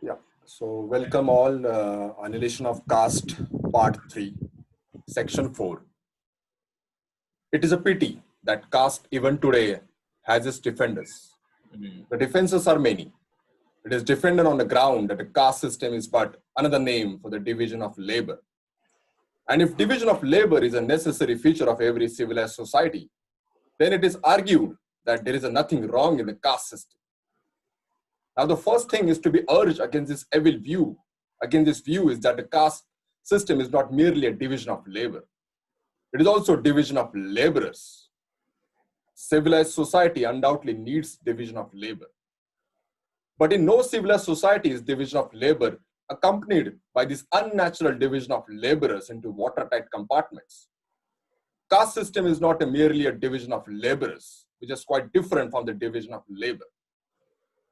Yeah. So welcome all, Annihilation of Caste, Part 3, Section 4. It is a pity that caste even today has its defenders. The defenses are many. It is defended on the ground that the caste system is but another name for the division of labor. And if division of labor is a necessary feature of every civilized society, then it is argued that there is nothing wrong in the caste system. Now, the first thing is to be urged against this evil view. Against this view is that the caste system is not merely a division of labor. It is also a division of laborers. Civilized society undoubtedly needs division of labor. But in no civilized society is division of labor accompanied by this unnatural division of laborers into watertight compartments. Caste system is not merely a division of laborers, which is quite different from the division of labor.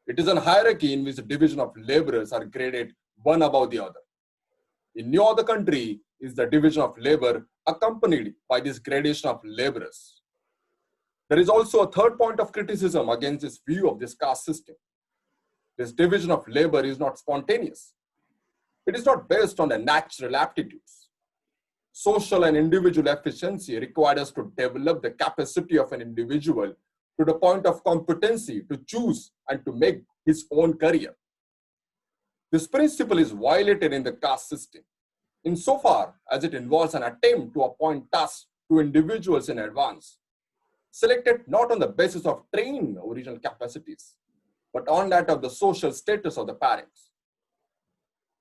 It is a hierarchy in which the division of laborers are graded one above the other. In no other country is the division of labor accompanied by this gradation of laborers. There is also a third point of criticism against this view of this caste system. This division of labor is not spontaneous. It is not based on the natural aptitudes. Social and individual efficiency requires us to develop the capacity of an individual to the point of competency to choose and to make his own career. This principle is violated in the caste system, insofar as it involves an attempt to appoint tasks to individuals in advance, selected not on the basis of trained original capacities, but on that of the social status of the parents.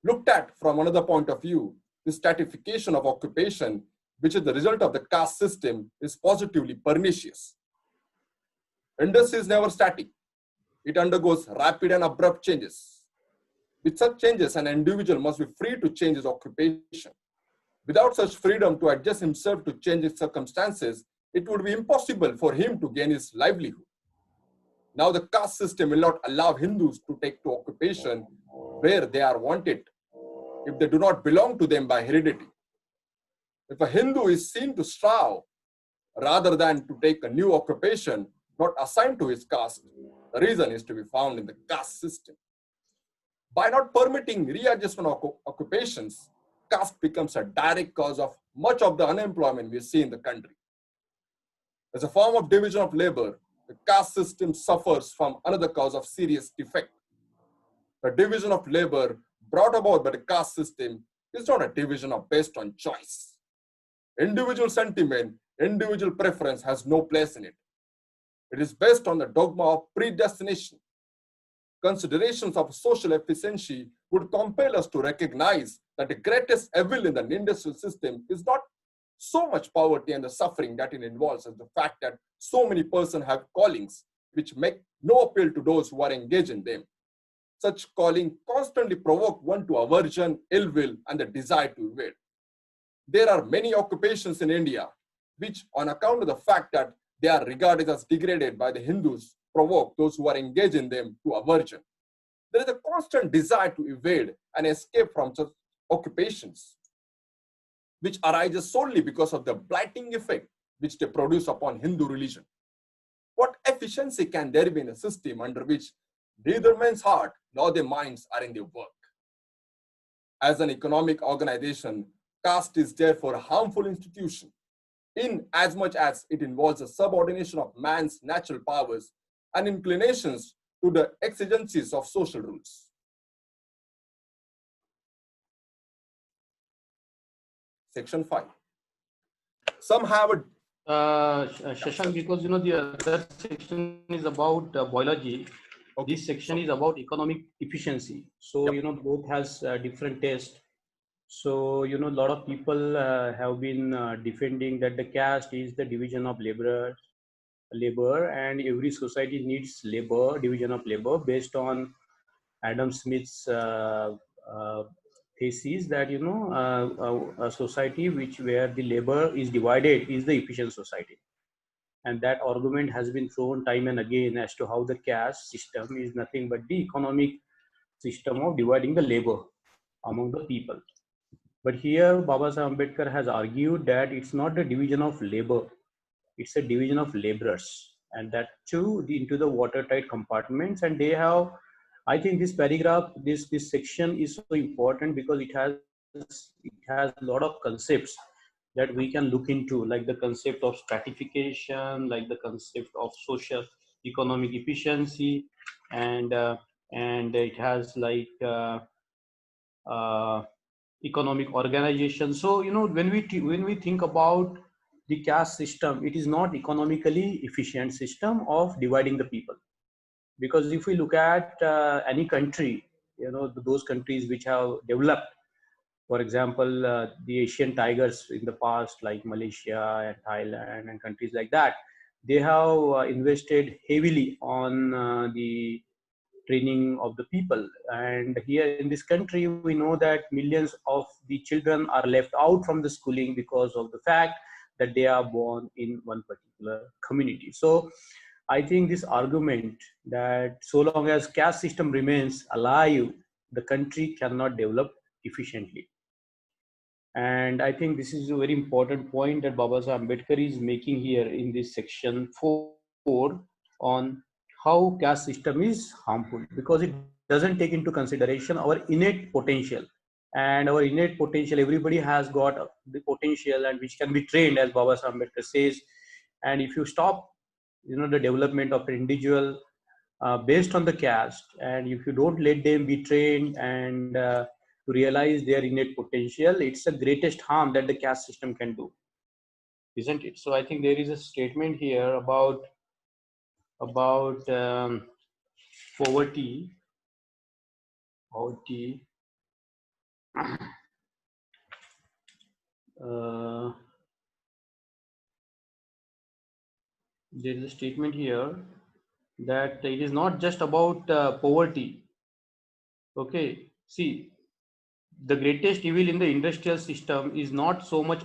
Looked at from another point of view, the stratification of occupation, which is the result of the caste system, is positively pernicious. Industry is never static. It undergoes rapid and abrupt changes. With such changes, an individual must be free to change his occupation. Without such freedom to adjust himself to changing circumstances, it would be impossible for him to gain his livelihood. Now, the caste system will not allow Hindus to take to occupation where they are wanted if they do not belong to them by heredity. If a Hindu is seen to strive rather than to take a new occupation not assigned to his caste, the reason is to be found in the caste system. By not permitting readjustment of occupations, caste becomes a direct cause of much of the unemployment we see in the country. As a form of division of labor, the caste system suffers from another cause of serious defect. The division of labor brought about by the caste system is not a division based on choice. Individual sentiment, individual preference has no place in it. It is based on the dogma of predestination. Considerations of social efficiency would compel us to recognize that the greatest evil in the industrial system is not so much poverty and the suffering that it involves as the fact that so many persons have callings which make no appeal to those who are engaged in them. Such calling constantly provoke one to aversion, ill will, and the desire to evade. There are many occupations in India which, on account of the fact that they are regarded as degraded by the Hindus, provoke those who are engaged in them to aversion. There is a constant desire to evade and escape from such occupations, which arises solely because of the blighting effect which they produce upon Hindu religion. What efficiency can there be in a system under which neither man's heart nor their minds are in their work? As an economic organization, caste is therefore a harmful institution, in as much as it involves a subordination of man's natural powers and inclinations to the exigencies of social rules. Section 5. Some have a Shashank, because the other section is about biology. Okay. This section is about economic efficiency. So both has different tastes. So a lot of people have been defending that the caste is the division of labor, and every society needs labor, division of labor, based on Adam Smith's thesis that a society where the labor is divided is the efficient society. And that argument has been thrown time and again as to how the caste system is nothing but the economic system of dividing the labor among the people. But here Babasaheb Ambedkar has argued that it's not a division of labor, it's a division of laborers, and that too into the watertight compartments, and they have I think this paragraph, this section is so important because it has a lot of concepts that we can look into, like the concept of stratification, like the concept of social economic efficiency, and it has like uh, economic organization. So when we think about the caste system, it is not economically efficient system of dividing the people. Because if we look at any country, those countries which have developed, for example, the Asian tigers in the past, like Malaysia and Thailand and countries like that, they have invested heavily on the training of the people. And here in this country, we know that millions of the children are left out from the schooling because of the fact that they are born in one particular community. So I think this argument that so long as caste system remains alive, the country cannot develop efficiently. And I think this is a very important point that Baba Sahib Ambedkar is making here in this section 4 on how caste system is harmful, because it doesn't take into consideration our innate potential. And our innate potential, everybody has got the potential, and which can be trained, as Baba Sahib Ambedkar says. And if you stop, the development of an individual based on the caste, and if you don't let them be trained and to realize their innate potential, it's the greatest harm that the caste system can do, isn't it? So I think there is a statement here about poverty. Poverty. Uh, there is a statement here that it is not just about poverty. Okay, see, the greatest evil in the industrial system is not so much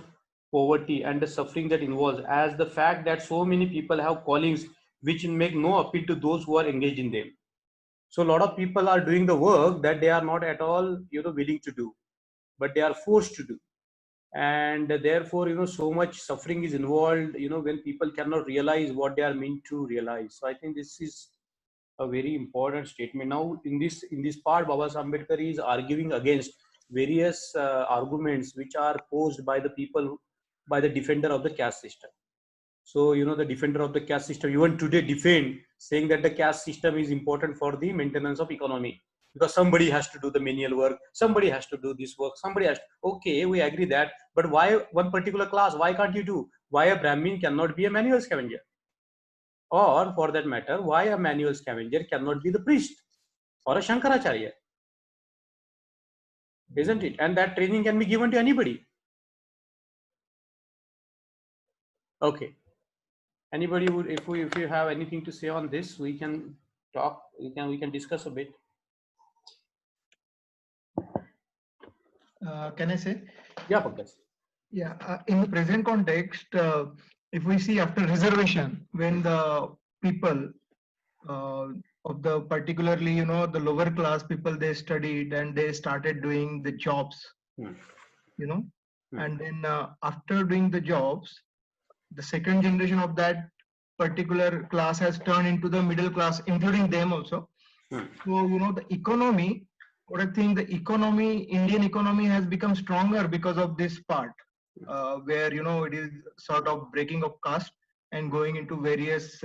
poverty and the suffering that involves, as the fact that so many people have callings which make no appeal to those who are engaged in them. So a lot of people are doing the work that they are not at all willing to do, but they are forced to do. And therefore so much suffering is involved when people cannot realize what they are meant to realize. So I think this is a very important statement. Now in this part, Baba Sahib Ambedkar is arguing against various arguments which are posed by the people, by the defender of the caste system. So the defender of the caste system even today defend, saying that the caste system is important for the maintenance of economy, because somebody has to do the manual work, somebody has to do this work, somebody has to, okay, we agree that, but why one particular class? Why can't you do? Why a Brahmin cannot be a manual scavenger? Or for that matter, why a manual scavenger cannot be the priest or a Shankaracharya? Isn't it? And that training can be given to anybody. Okay. Anybody would, if you have anything to say on this, we can talk. We can discuss a bit. Can I say? Yeah, Pankaj. Yeah. In the present context, if we see after reservation, when the people of the particularly the lower class people, they studied and they started doing the jobs, and then after doing the jobs, the second generation of that particular class has turned into the middle class, including them also. So the economy, what I think, the economy, Indian economy has become stronger because of this part, where it is sort of breaking of caste and going into various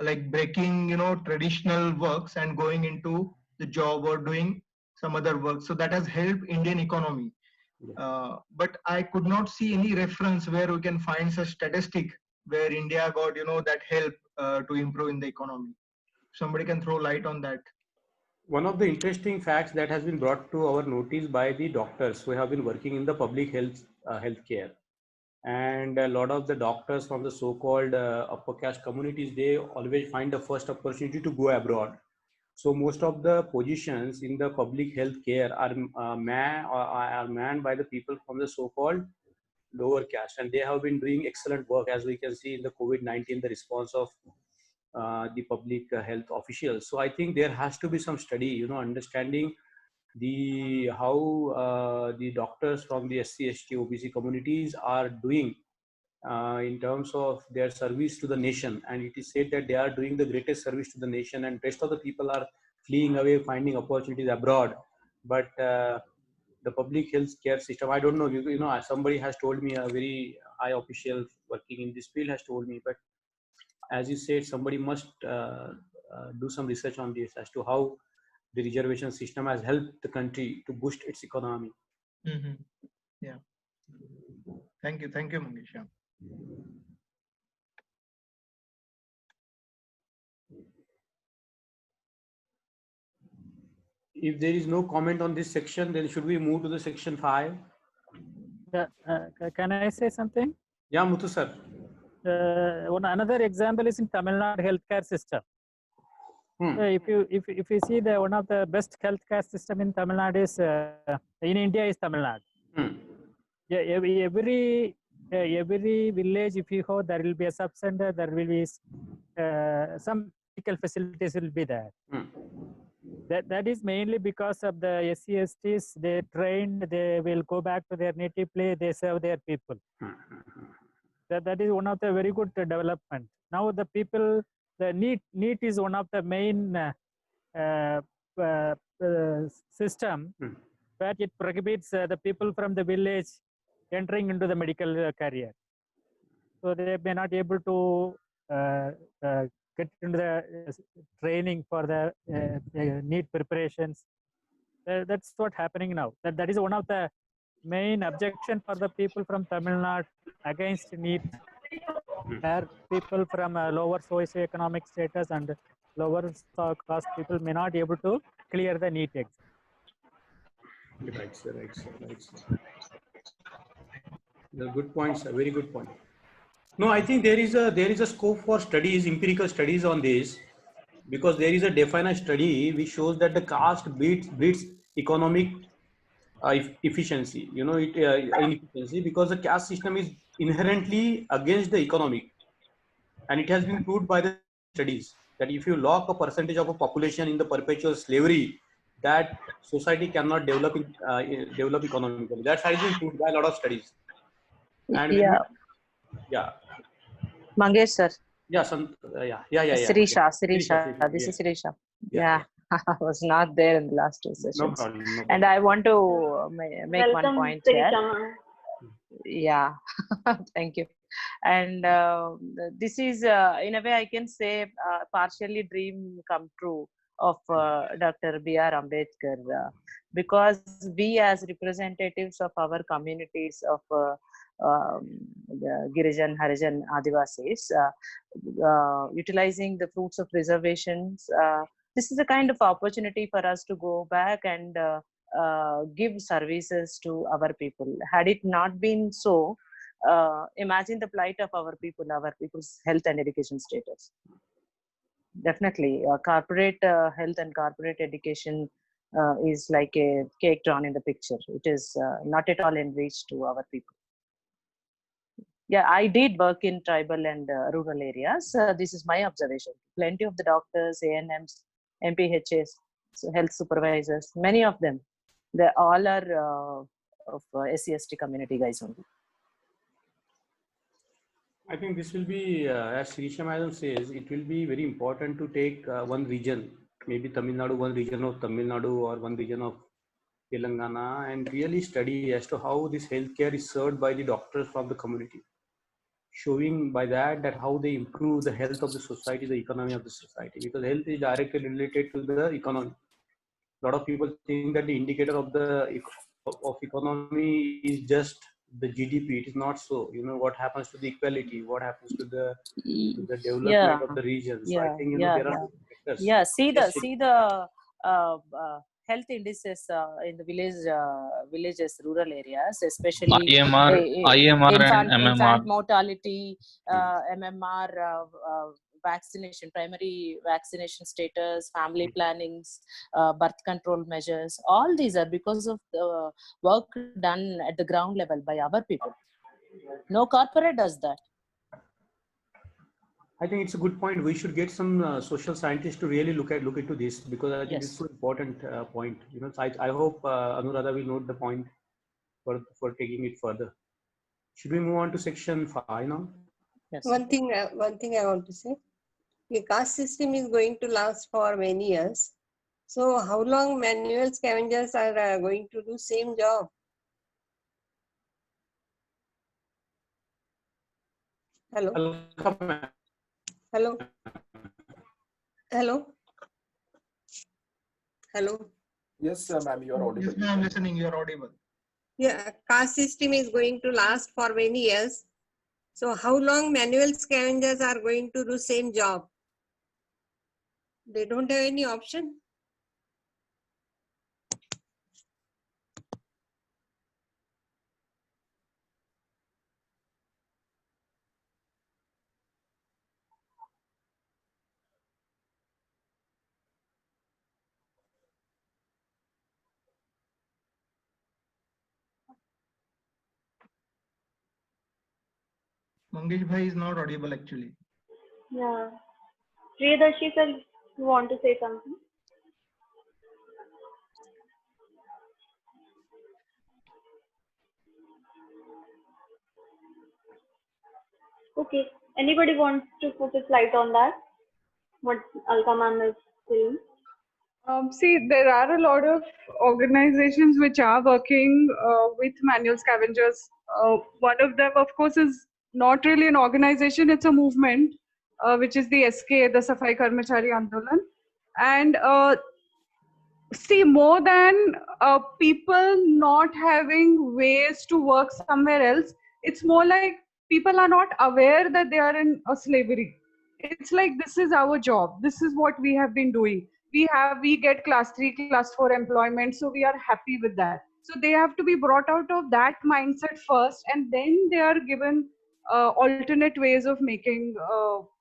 like breaking traditional works and going into the job or doing some other work. So that has helped Indian economy. But I could not see any reference where we can find such statistic where India got that help to improve in the economy. Somebody can throw light on that. One of the interesting facts that has been brought to our notice by the doctors who have been working in the public healthcare, and a lot of the doctors from the so-called upper caste communities, they always find the first opportunity to go abroad. So most of the positions in the public health care are manned by the people from the so-called lower caste, and they have been doing excellent work, as we can see in the COVID-19, the response of the public health officials. So I think there has to be some study, understanding the how the doctors from the SC, ST, OBC communities are doing in terms of their service to the nation. And it is said that they are doing the greatest service to the nation, and rest of the people are fleeing away, finding opportunities abroad. But the public health care system, I don't know, you know, somebody has told me, a very high official working in this field has told me, but as you said, somebody must do some research on this as to how the reservation system has helped the country to boost its economy. Mm-hmm. Yeah. Thank you, Mangesh. Yeah. If there is no comment on this section, then should we move to the section 5? Yeah, can I say something? Yeah, Muthu sir. Another example is in Tamil Nadu healthcare system. If you see the one of the best healthcare system in Tamil Nadu is in India is Tamil Nadu. Yeah, every village, if you go, there will be a sub center. There will be some medical facilities will be there. That is mainly because of the SCSTs. They trained. They will go back to their native place. They serve their people. That is one of the very good development. Now the people, the NEET is one of the main system where it prohibits the people from the village entering into the medical career. So they may not able to get into the training for the NEET preparations. That's what happening now. That is one of the main objection for the people from Tamil Nadu against NEET, where people from lower socio-economic status and lower cost people may not able to clear the NEET exam. Right, sir. Good point, sir. Very good point. No, I think there is a scope for studies, empirical studies on this, because there is a definite study which shows that the caste breeds economic efficiency. You know, inefficiency, because the caste system is inherently against the economic, and it has been proved by the studies that if you lock a percentage of a population in the perpetual slavery, that society cannot develop economically. That has been proved by a lot of studies. And yeah. Mangesh sir. Yeah, Sirisha. This is Sirisha. Yeah. I was not there in the last two sessions. No problem. And I want to make one point here. Yeah, thank you. And this is, in a way, I can say, partially dream come true of Dr. B.R. Ambedkar, because we as representatives of our communities of Girijan, Harijan, Adivasis, utilizing the fruits of reservations, this is a kind of opportunity for us to go back and give services to our people. Had it not been so, imagine the plight of our people's health and education status. Definitely, corporate health and corporate education is like a cake drawn in the picture. It is not at all in reach to our people. Yeah, I did work in tribal and rural areas. This is my observation. Plenty of the doctors, ANMs, MPHs, health supervisors, many of them, they all are of SCST community guys only. I think this will be, as Sirisha Madam says, it will be very important to take one region, maybe Tamil Nadu, one region of Tamil Nadu or one region of Telangana, and really study as to how this healthcare is served by the doctors from the community, showing by that how they improve the health of the society, the economy of the society, because health is directly related to the economy. A lot of people think that the indicator of the economy is just the GDP. It is not so. You know, what happens to the equality, what happens to the development of the region. So I think there are factors. Yeah, see the health indices in the villages, rural areas, especially IMR and MMR. Infant mortality, MMR, vaccination, primary vaccination status, family plannings, birth control measures. All these are because of the work done at the ground level by our people. No corporate does that. I think it's a good point. We should get some social scientists to really look into this, because I think it's so important point. You know, so I hope Anuradha will note the point for taking it further. Should we move on to section 5 now? Yes. One thing I want to say, the caste system is going to last for many years. So how long manual scavengers are going to do same job? Hello. Hello. Hello. Hello. Yes, ma'am, you are audible. Yes, ma'am, listening. You are audible. Yeah, caste system is going to last for many years. So how long manual scavengers are going to do same job? They don't have any option. Mangesh bhai is not audible actually. Yeah. Priyadarshi sir, you want to say something? Okay. Anybody wants to put a slide on that? What Alka ma'am is saying? See, there are a lot of organizations which are working with manual scavengers. One of them, of course, is not really an organization, it's a movement, which is the SK, the Safai Karmachari Andolan. And see, more than people not having ways to work somewhere else, it's more like people are not aware that they are in a slavery. It's like, this is our job, this is what we have been doing. We get class 3, class 4 employment, so we are happy with that. So they have to be brought out of that mindset first, and then they are given alternate ways of making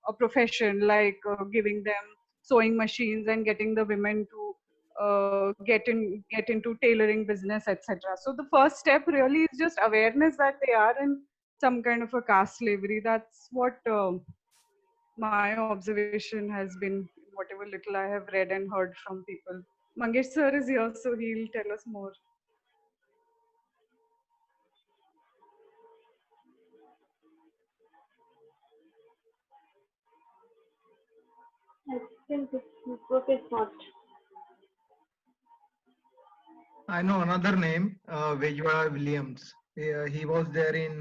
a profession, like giving them sewing machines and getting the women to get into tailoring business, etc. So the first step really is just awareness that they are in some kind of a caste slavery. That's what my observation has been, whatever little I have read and heard from people. Mangesh sir is here, so he'll tell us more. I think this network is not. I know another name, Vejwala Williams. He was there in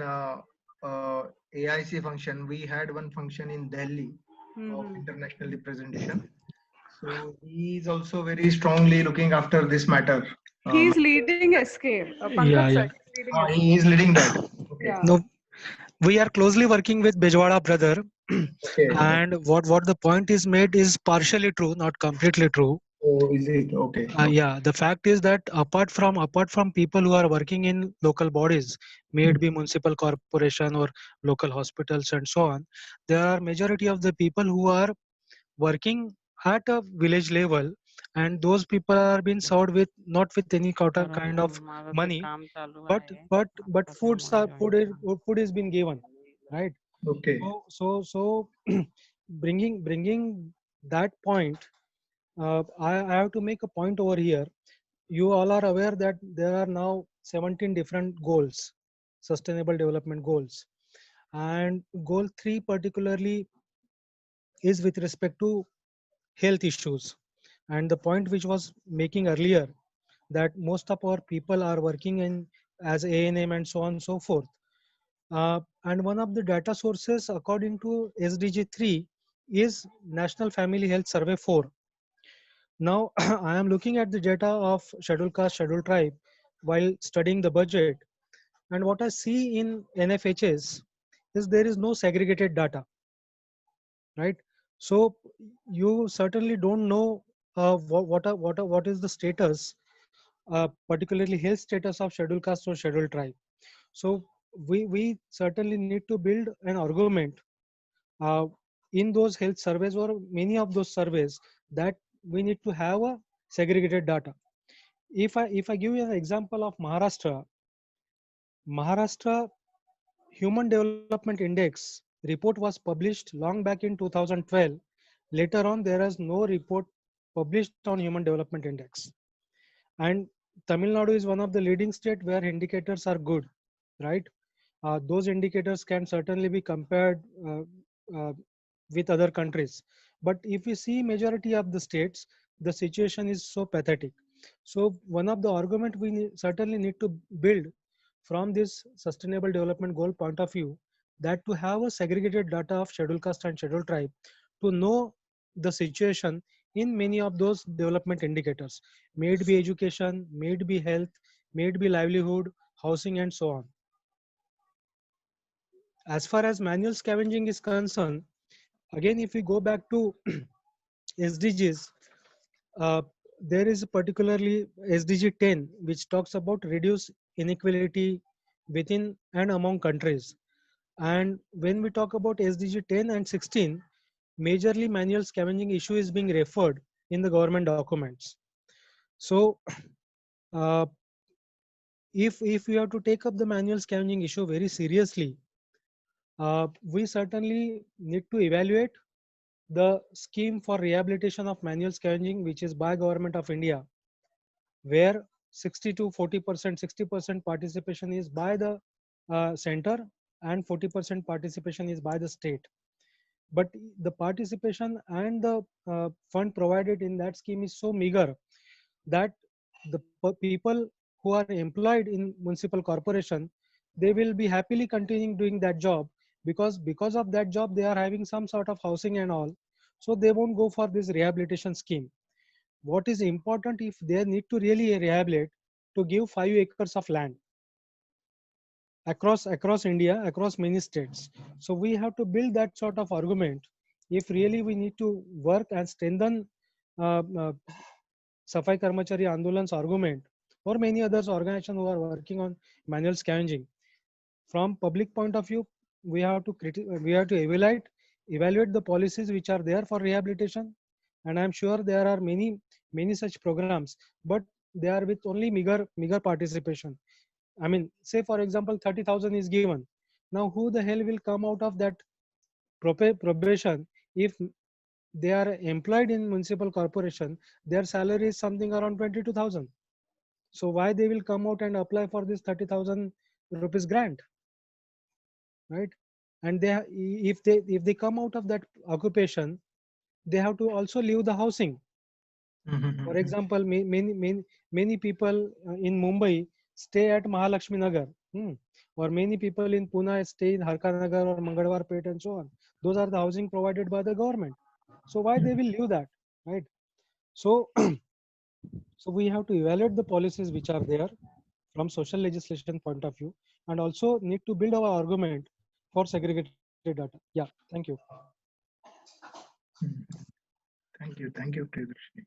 AIC function. We had one function in Delhi of international representation. So he is also very strongly looking after this matter. He's leading SK. Pankaj sir, He is leading that. Okay. Yeah. No, we are closely working with Bejwada brother, Okay. and what the point is made is partially true, not completely true. Oh, is it okay? Yeah, the fact is that apart from people who are working in local bodies, may it be municipal corporation or local hospitals and so on, there are majority of the people who are working at a village level, and those people are being served with not with any kind of money, but food is being given, right? Okay. So bringing that point, I have to make a point over here. You all are aware that there are now 17 different goals, sustainable development goals, and goal 3 particularly is with respect to health issues. And the point which was making earlier, that most of our people are working in as ANM and so on and so forth. And one of the data sources according to SDG 3 is National Family Health Survey 4. Now, I am looking at the data of scheduled caste, scheduled tribe while studying the budget. And what I see in NFHS is there is no segregated data, right? So you certainly don't know what is the status, particularly health status of scheduled caste or scheduled tribe. So we certainly need to build an argument in those health surveys or many of those surveys that we need to have a segregated data. If I give you an example of Maharashtra Human Development Index report was published long back in 2012. Later on, there is no report published on Human Development Index. And Tamil Nadu is one of the leading states where indicators are good, right? Those indicators can certainly be compared with other countries. But if we see majority of the states, the situation is so pathetic. So one of the argument we certainly need to build from this sustainable development goal point of view, that to have a segregated data of scheduled caste and scheduled tribe, to know the situation in many of those development indicators, may it be education, may it be health, may it be livelihood, housing, and so on. As far as manual scavenging is concerned, again, if we go back to SDGs, there is particularly SDG 10, which talks about reduce inequality within and among countries. And when we talk about SDG 10 and 16, majorly manual scavenging issue is being referred in the government documents. So if we have to take up the manual scavenging issue very seriously, we certainly need to evaluate the scheme for rehabilitation of manual scavenging, which is by Government of India, where 60 to 40%, 60% participation is by the center and 40% participation is by the state. But the participation and the fund provided in that scheme is so meager that the people who are employed in municipal corporation, they will be happily continuing doing that job, because of that job they are having some sort of housing and all, so they won't go for this rehabilitation scheme. What is important, if they need to really rehabilitate, to give 5 acres of land across India, across many states. So we have to build that sort of argument if really we need to work and strengthen Safai Karmachari Andolan's argument, or many others organizations who are working on manual scavenging. From public point of view, we have to evaluate the policies which are there for rehabilitation, and I'm sure there are many such programs, but they are with only meager participation. I mean, say for example 30,000 is given. Now who the hell will come out of that probation if they are employed in municipal corporation? Their salary is something around 22,000. So why they will come out and apply for this 30,000 rupees grant, right? And if they come out of that occupation, they have to also leave the housing. For example, many people in Mumbai stay at Mahalakshmi Nagar, or many people in Pune stay in Harka Nagar or Mangalwar Pet and so on. Those are the housing provided by the government. So why they will leave that, right? So, so we have to evaluate the policies which are there from social legislation point of view, and also need to build our argument for segregated data. Yeah, thank you. Thank you, Priyadarshini.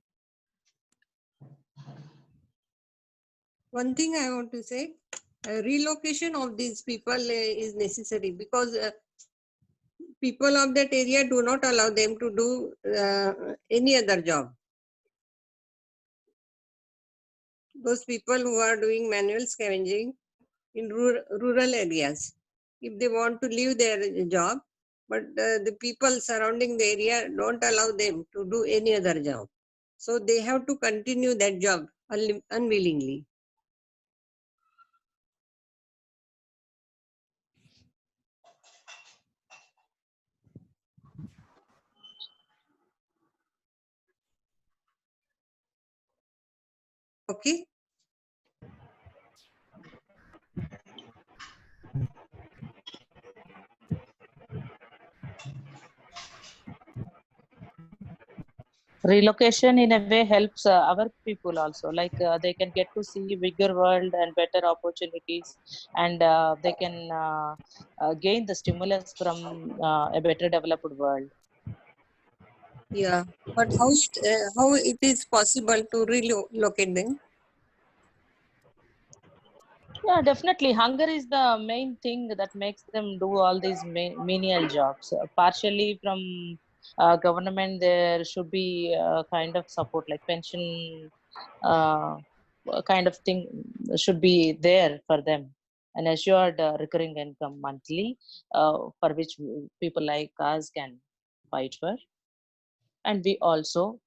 One thing I want to say, relocation of these people is necessary, because people of that area do not allow them to do any other job. Those people who are doing manual scavenging in rural areas, if they want to leave their job, but the people surrounding the area don't allow them to do any other job. So they have to continue that job unwillingly. Okay. Relocation in a way helps our people also, like they can get to see bigger world and better opportunities, and they can gain the stimulus from a better developed world. Yeah, but how it is possible to relocate them? Yeah, definitely. Hunger is the main thing that makes them do all these menial jobs. Partially from government, there should be a kind of support, like pension kind of thing should be there for them. An assured recurring income monthly, for which people like us can fight for. And we also,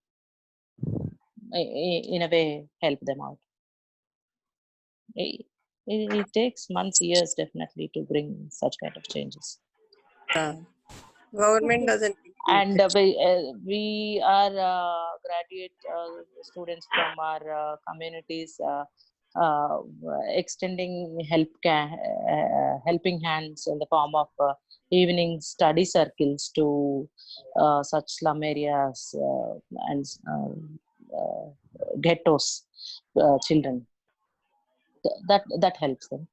in a way, help them out. It takes months, years, definitely, to bring such kind of changes. Government doesn't. And we are graduate students from our communities extending helping hands in the form of evening study circles to such slum areas and ghettos children. That helps them.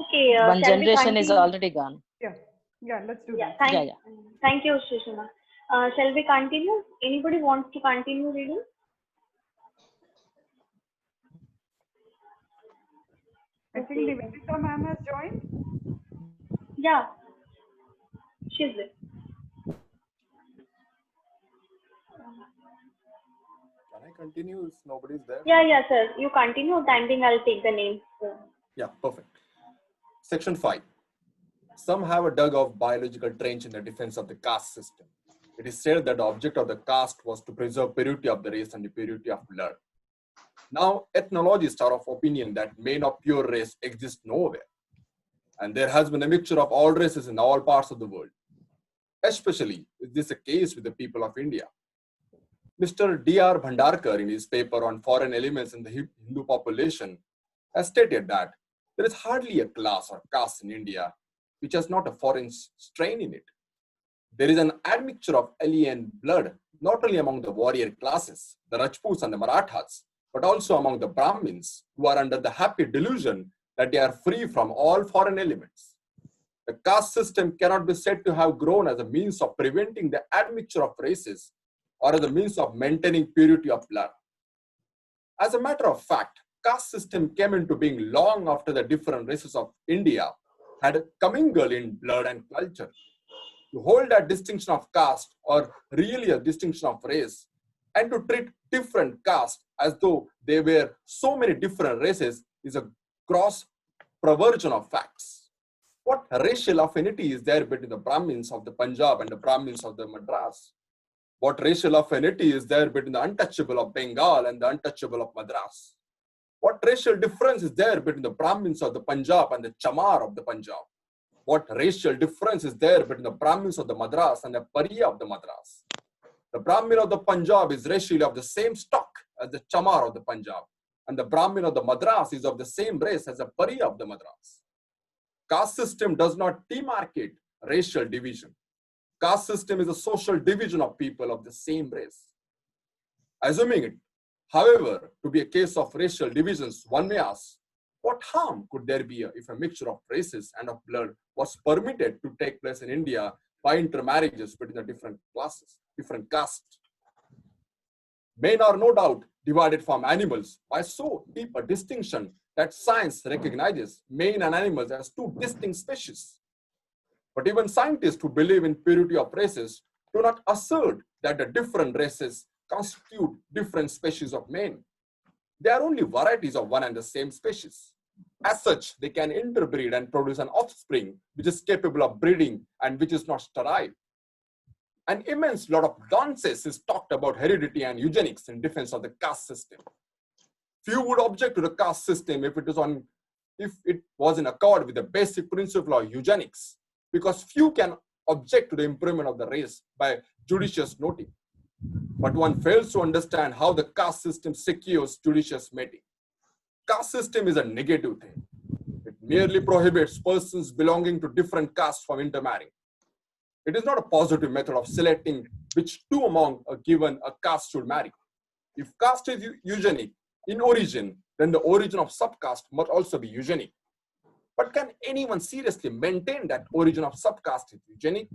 Okay, One shall we generation is continue? already gone. Yeah, let's do that. Thank you, Shushma. Shall we continue? Anybody wants to continue reading? I think Nivedita ma'am has joined. Yeah, she's there. Can I continue if nobody's there? Yeah, sir. You continue. Time being, I'll take the names. Yeah, perfect. Section 5. Some have a dug of biological trench in the defense of the caste system. It is said that the object of the caste was to preserve purity of the race and the purity of blood. Now, ethnologists are of opinion that men of pure race exist nowhere. And there has been a mixture of all races in all parts of the world. Especially is this a case with the people of India. Mr. D.R. Bhandarkar, in his paper on foreign elements in the Hindu population, has stated that there is hardly a class or caste in India which has not a foreign strain in it. There is an admixture of alien blood, not only among the warrior classes, the Rajputs and the Marathas, but also among the Brahmins, who are under the happy delusion that they are free from all foreign elements. The caste system cannot be said to have grown as a means of preventing the admixture of races or as a means of maintaining purity of blood. As a matter of fact, caste system came into being long after the different races of India had commingled in blood and culture. To hold that distinction of caste, or really a distinction of race, and to treat different castes as though they were so many different races is a gross perversion of facts. What racial affinity is there between the Brahmins of the Punjab and the Brahmins of the Madras? What racial affinity is there between the untouchable of Bengal and the untouchable of Madras? What racial difference is there between the Brahmins of the Punjab and the Chamar of the Punjab? What racial difference is there between the Brahmins of the Madras and the Pariya of the Madras? The Brahmin of the Punjab is racially of the same stock as the Chamar of the Punjab, and the Brahmin of the Madras is of the same race as the Pariya of the Madras. Caste system does not demarcate racial division. Caste system is a social division of people of the same race. Assuming it, however, to be a case of racial divisions, one may ask, what harm could there be if a mixture of races and of blood was permitted to take place in India by intermarriages between the different classes, different castes? Men are no doubt divided from animals by so deep a distinction that science recognizes men and animals as two distinct species. But even scientists who believe in purity of races do not assert that the different races constitute different species of men. They are only varieties of one and the same species. As such, they can interbreed and produce an offspring which is capable of breeding and which is not sterile. An immense lot of nonsense is talked about heredity and eugenics in defense of the caste system. Few would object to the caste system if it was in accord with the basic principle of eugenics, because few can object to the improvement of the race by judicious noting. But one fails to understand how the caste system secures judicious mating. Caste system is a negative thing. It merely prohibits persons belonging to different castes from intermarrying. It is not a positive method of selecting which two among a given caste should marry. If caste is eugenic in origin, then the origin of subcaste must also be eugenic. But can anyone seriously maintain that origin of subcaste is eugenic?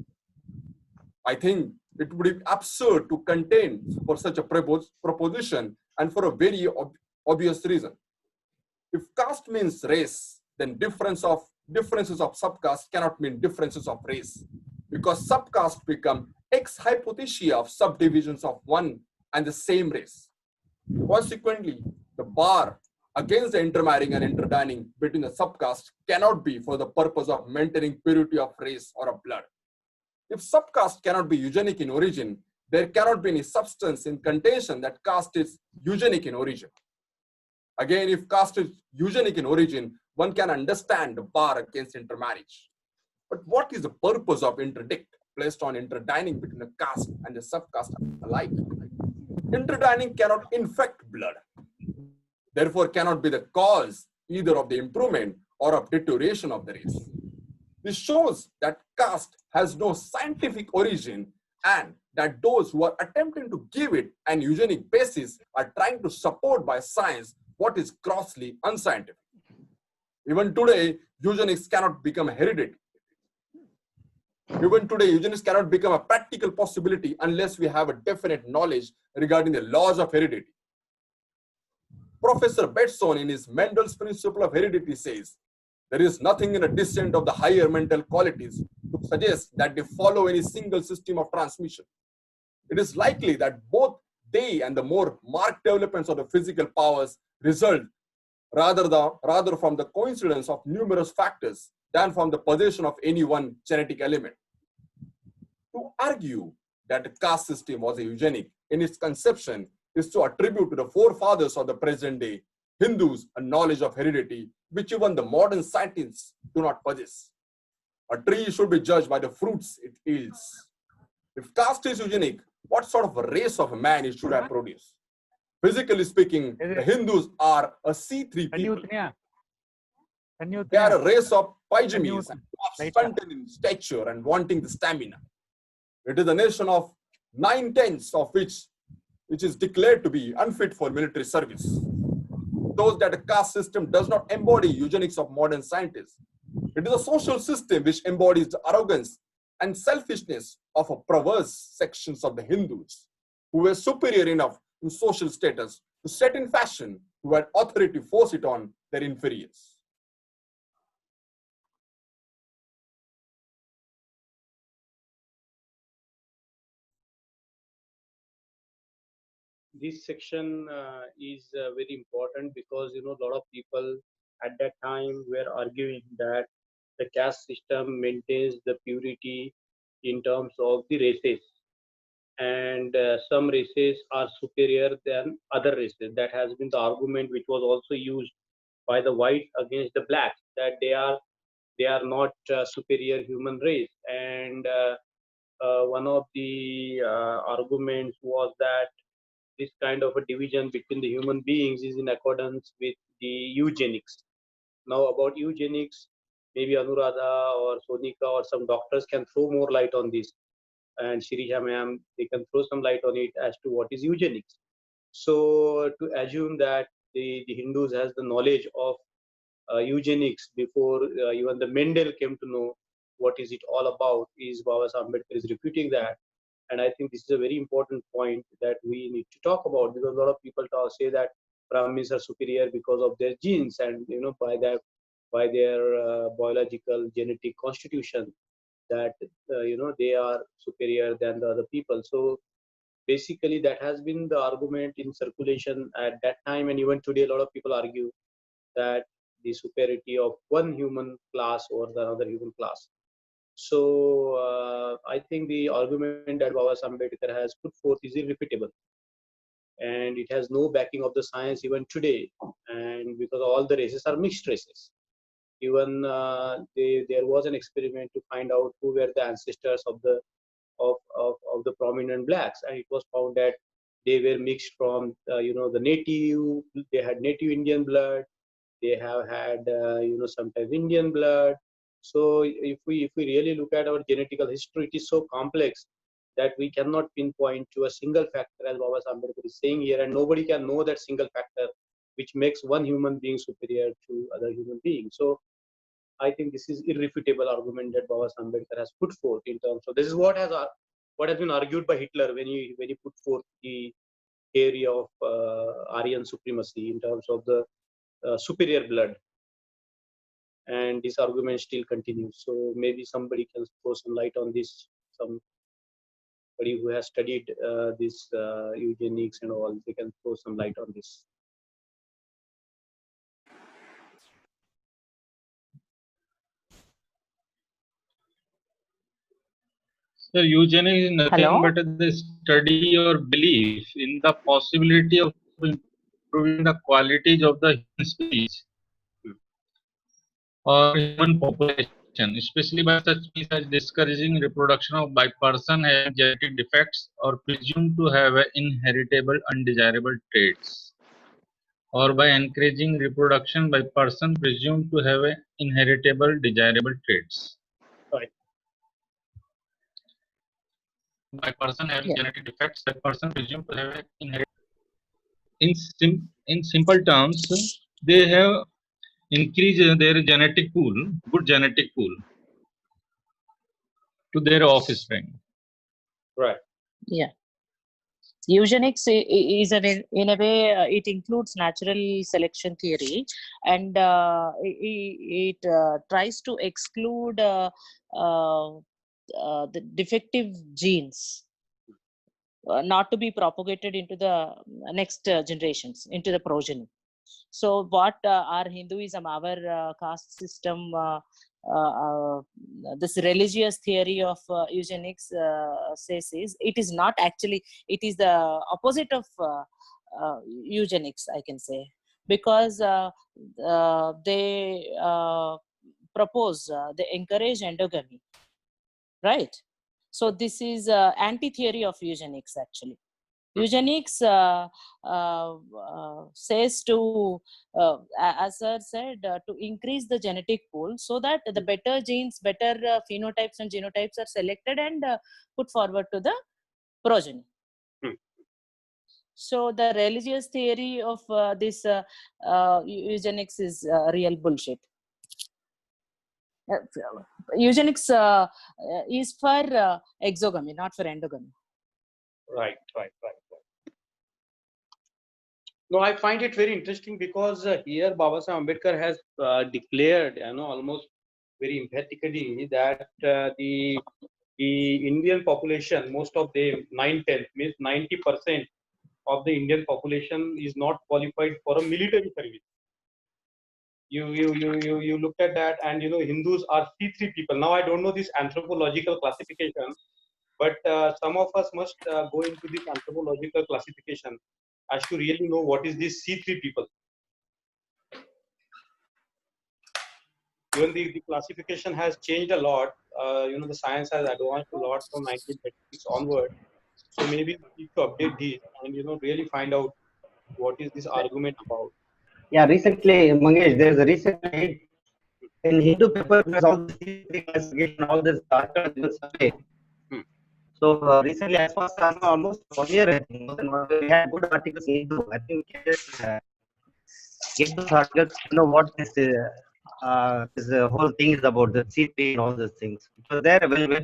I think it would be absurd to contend for such a proposition, and for a very obvious reason. If caste means race, then differences of subcaste cannot mean differences of race, because subcaste become ex hypothesia of subdivisions of one and the same race. Consequently, the bar against the intermarrying and interdining between the subcaste cannot be for the purpose of maintaining purity of race or of blood. If subcaste cannot be eugenic in origin, there cannot be any substance in contention that caste is eugenic in origin. Again, if caste is eugenic in origin, one can understand the bar against intermarriage. But what is the purpose of interdict? placed on interdining between a caste and a subcaste alike. Interdining cannot infect blood, therefore cannot be the cause either of the improvement or of deterioration of the race. This shows that caste has no scientific origin and that those who are attempting to give it an eugenic basis are trying to support by science what is grossly unscientific. Even today, eugenics cannot become hereditary. Even today, eugenics cannot become a practical possibility unless we have a definite knowledge regarding the laws of heredity. Professor Betson, in his Mendel's Principle of Heredity, says, there is nothing in a descent of the higher mental qualities to suggest that they follow any single system of transmission. It is likely that both they and the more marked developments of the physical powers result rather from the coincidence of numerous factors than from the possession of any one genetic element. To argue that the caste system was a eugenic in its conception is to attribute to the forefathers of the present day Hindus a knowledge of heredity which even the modern scientists do not possess. A tree should be judged by the fruits it yields. If caste is eugenic, what sort of a race of man it should have produced? Physically speaking, the Hindus are a C3 people. They are a race of pyjamas, stunted in stature and wanting the stamina. It is a nation of 9/10 of which is declared to be unfit for military service. Those that a caste system does not embody eugenics of modern scientists. It is a social system which embodies the arrogance and selfishness of a perverse sections of the Hindus who were superior enough in social status to set in fashion who had authority to force it on their inferiors. This section is very important because a lot of people at that time were arguing that the caste system maintains the purity in terms of the races, and some races are superior than other races. That has been the argument which was also used by the whites against the blacks, that they are not superior human race. And one of the arguments was that this kind of a division between the human beings is in accordance with the eugenics. Now about eugenics, maybe Anuradha or Sonika or some doctors can throw more light on this, and Shirisha ma'am, they can throw some light on it as to what is eugenics. So to assume that the Hindus has the knowledge of eugenics before even the Mendel came to know what is it all about, is Baba Ambedkar is refuting that. And I think this is a very important point that we need to talk about, because a lot of people say that Brahmins are superior because of their genes and by their biological genetic constitution, that they are superior than the other people. So basically that has been the argument in circulation at that time, and even today a lot of people argue that the superiority of one human class over the other human class. So I think the argument that Baba Ambedkar has put forth is irrefutable, and it has no backing of the science even today. And because all the races are mixed races, even there was an experiment to find out who were the ancestors of the prominent blacks, and it was found that they were mixed from the native. They had native Indian blood. They have had sometimes Indian blood. So if we really look at our genetical history, it is so complex that we cannot pinpoint to a single factor, as Baba Ambedkar is saying here, and nobody can know that single factor which makes one human being superior to other human beings. So I think this is irrefutable argument that Baba Ambedkar has put forth in terms of this is what has been argued by Hitler when he put forth the theory of Aryan supremacy in terms of the superior blood. And this argument still continues. So maybe somebody can throw some light on this. Somebody who has studied this eugenics and all, they can throw some light on this. So eugenics is nothing but the study or belief in the possibility of improving the qualities of the human species or human population especially by such means as discouraging reproduction of by person having genetic defects or presumed to have inheritable undesirable traits, or by encouraging reproduction by person presumed to have inheritable desirable traits. Right. By person having Yeah. genetic defects, by person presumed to have inheritable. In simple terms, they have increased their genetic pool, good genetic pool, to their offspring. Right. Yeah. Eugenics is in a way it includes natural selection theory, and it tries to exclude the defective genes not to be propagated into the next generations, into the progeny. So what our Hinduism, our caste system, this religious theory of eugenics says is, it is not actually, it is the opposite of eugenics, I can say, because they propose, they encourage endogamy, right? So this is anti-theory of eugenics actually. Eugenics says to, as sir said, to increase the genetic pool so that the better genes, better phenotypes and genotypes are selected and put forward to the progeny. So the religious theory of this eugenics is real bullshit. Eugenics is for exogamy, not for endogamy. Right. No, I find it very interesting because here Babasaheb Ambedkar has declared, almost very emphatically that the Indian population, most of them, 9/10, means 90% of the Indian population is not qualified for a military service. You looked at that, and Hindus are C3 people. Now I don't know this anthropological classification, but some of us must go into this anthropological classification as to really know what is this C3 people. Even the classification has changed a lot. The science has advanced a lot from 1936 onward. So maybe we need to update these and really find out what is this argument about. Yeah, recently, Mangesh, there's a recently in Hindu paper, there's all this classification, all this archaeological survey. So recently, as far as I know, almost 1 year, I think, more than 1 year, we had good articles in Hindu. I think we can just get those articles to know what this whole thing is about, the CP and all those things. So there, very well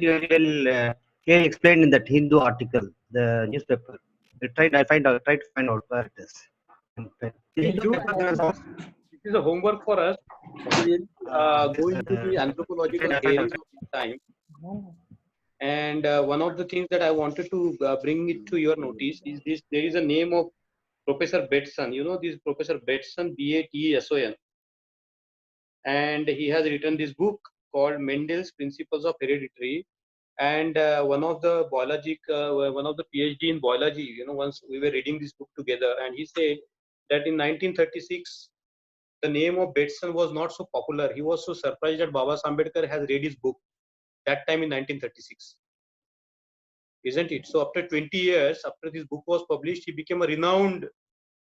clearly explained in that Hindu article, the newspaper. I tried to find out where it is. This is a homework for us to go into the anthropological theories of this time. And one of the things that I wanted to bring it to your notice is this: there is a name of Professor Bateson. This Professor Bateson, Bateson, and he has written this book called Mendel's Principles of Heredity. And one of the PhD in biology, once we were reading this book together, and he said that in 1936, the name of Bateson was not so popular. He was so surprised that Babasaheb Ambedkar has read his book that time in 1936. Isn't it? So after 20 years, after this book was published, he became a renowned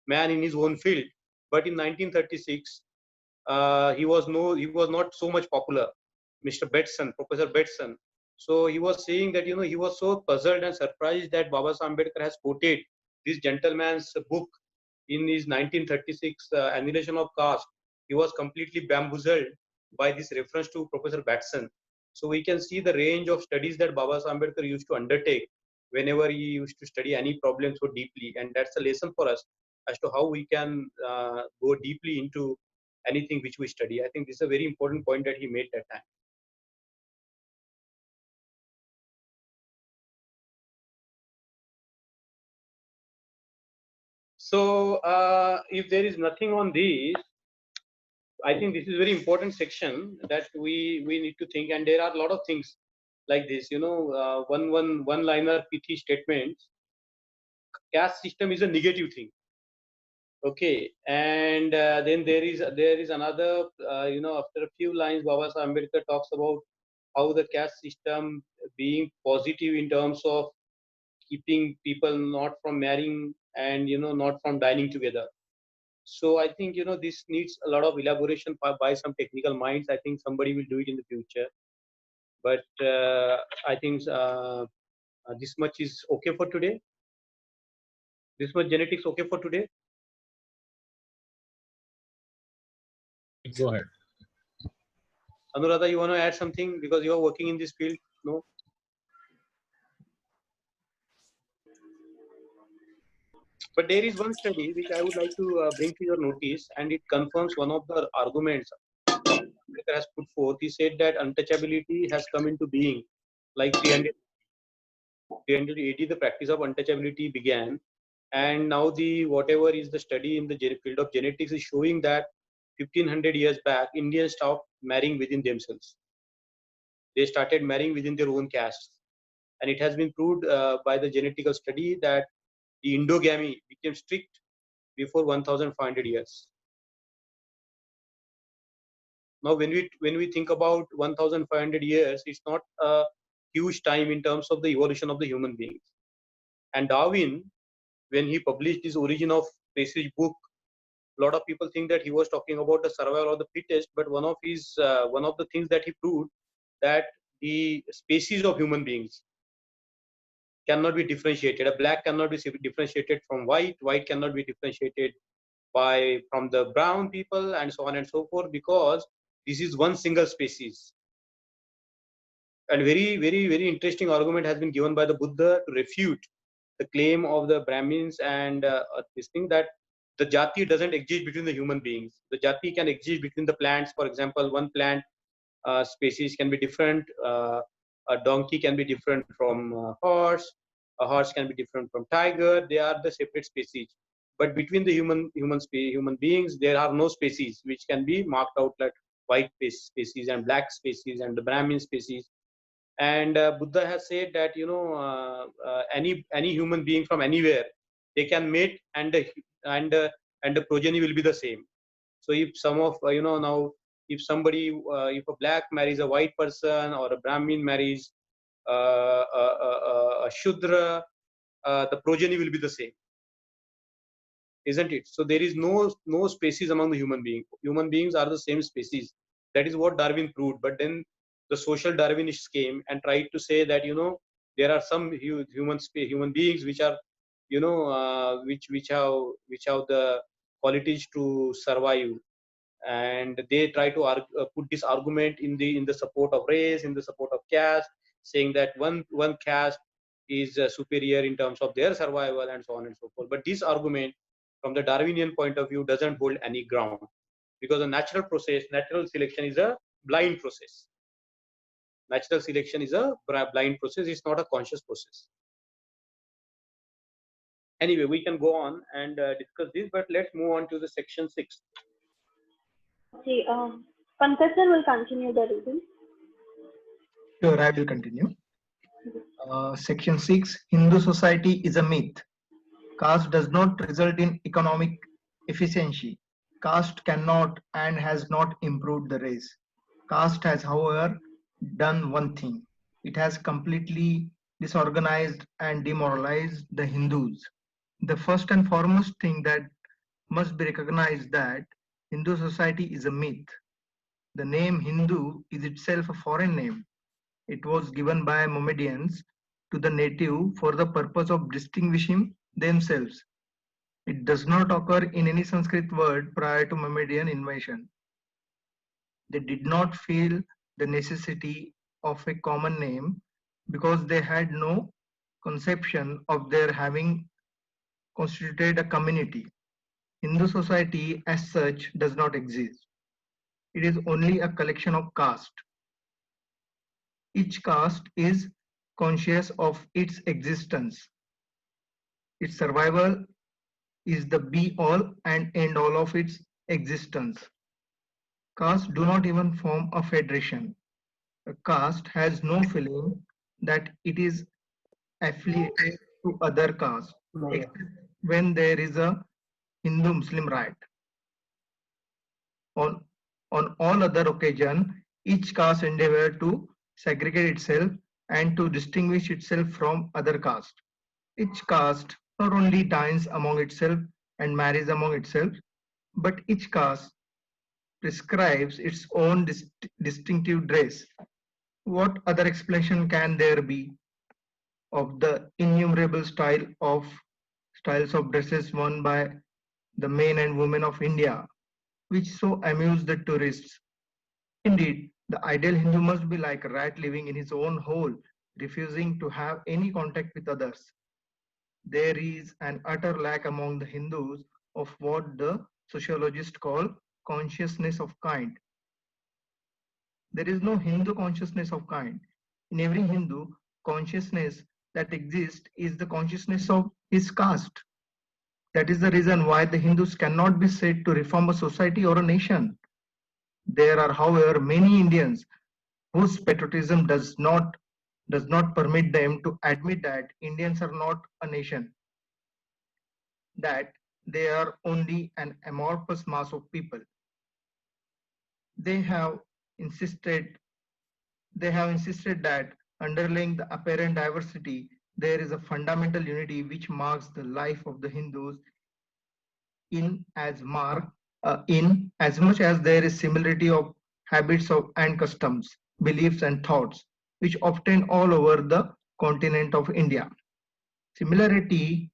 man in his own field. But in 1936, he was not so much popular, Mr. Bateson, Professor Bateson. So he was saying that he was so puzzled and surprised that Babasaheb Ambedkar has quoted this gentleman's book in his 1936 Annihilation of Caste. He was completely bamboozled by this reference to Professor Bateson. So we can see the range of studies that Babasaheb Ambedkar used to undertake whenever he used to study any problem so deeply, and that's a lesson for us as to how we can go deeply into anything which we study. I think this is a very important point that he made that time. So if there is nothing on this, I think this is a very important section that we need to think, and there are a lot of things like this. One liner pithy statements. Caste system is a negative thing, Okay, and then there is another, after a few lines, Baba Sahib Ambedkar talks about how the caste system being positive in terms of keeping people not from marrying and not from dining together. So I think this needs a lot of elaboration by some technical minds. I think somebody will do it in the future, but I think this much is okay for today. This much genetics okay for today. Go ahead. Anuradha, you want to add something because you are working in this field? No. But there is one study which I would like to bring to your notice, and it confirms one of the arguments Ambedkar has put forth. He said that untouchability has come into being like 380, the practice of untouchability began, and now the whatever is the study in the field of genetics is showing that 1500 years back, Indians stopped marrying within themselves. They started marrying within their own castes, and it has been proved by the genetical study that the endogamy became strict before 1500 years. Now when we think about 1500 years, it's not a huge time in terms of the evolution of the human beings. And Darwin, when he published his Origin of Species book, a lot of people think that he was talking about the survival of the fittest, but one of the things that he proved that the species of human beings cannot be differentiated. A black cannot be differentiated from white. White cannot be differentiated from the brown people, and so on and so forth, because this is one single species. And very, very, very interesting argument has been given by the Buddha to refute the claim of the Brahmins and this thing that the jati doesn't exist between the human beings. The jati can exist between the plants. For example, one plant species can be different. A donkey can be different from a horse. A horse can be different from tiger. They are the separate species. But between the human beings, there are no species which can be marked out like white species and black species and the Brahmin species. And Buddha has said that any human being from anywhere, they can mate, and the progeny will be the same. So if some of now if somebody if a black marries a white person, or a Brahmin marries a Shudra, the progeny will be the same, isn't it? So there is no species among the human beings. Human beings are the same species. That is what Darwin proved. But then the social Darwinists came and tried to say that there are some human beings which are which have the qualities to survive, and they try to put this argument in the support of race, in the support of caste, saying that one caste is superior in terms of their survival, and so on and so forth. But this argument from the Darwinian point of view doesn't hold any ground, because the natural selection is a blind process. Natural selection is a blind process. It's not a conscious process. Anyway, we can go on and discuss this, but let's move on to the section 6. Okay, Pankaj sir will continue the reading. Sure, I will continue. Section 6, Hindu society is a myth. Caste does not result in economic efficiency. Caste cannot and has not improved the race. Caste has, however, done one thing. It has completely disorganized and demoralized the Hindus. The first and foremost thing that must be recognized that Hindu society is a myth. The name Hindu is itself a foreign name. It was given by Mohammedans to the native for the purpose of distinguishing themselves. It does not occur in any Sanskrit word prior to Mohammedan invasion. They did not feel the necessity of a common name because they had no conception of their having constituted a community. Hindu society as such does not exist. It is only a collection of castes. Each caste is conscious of its existence. Its survival is the be-all and end-all of its existence. Castes do not even form a federation. A caste has no feeling that it is affiliated to other castes, except when there is a Hindu-Muslim riot. On all other occasions, each caste endeavored to segregate itself and to distinguish itself from other caste. Each caste not only dines among itself and marries among itself, but each caste prescribes its own distinctive dress. What other explanation can there be of the innumerable styles of dresses worn by the men and women of India, which so amuse the tourists? Indeed, the ideal Hindu must be like a rat living in his own hole, refusing to have any contact with others. There is an utter lack among the Hindus of what the sociologists call consciousness of kind. There is no Hindu consciousness of kind. In every Hindu, consciousness that exists is the consciousness of his caste. That is the reason why the Hindus cannot be said to reform a society or a nation. There are, however, many Indians whose patriotism does not permit them to admit that Indians are not a nation, that they are only an amorphous mass of people. They have insisted that underlying the apparent diversity, there is a fundamental unity which marks the life of the Hindus in as much as there is similarity of habits and customs, beliefs and thoughts, which obtain all over the continent of India. Similarity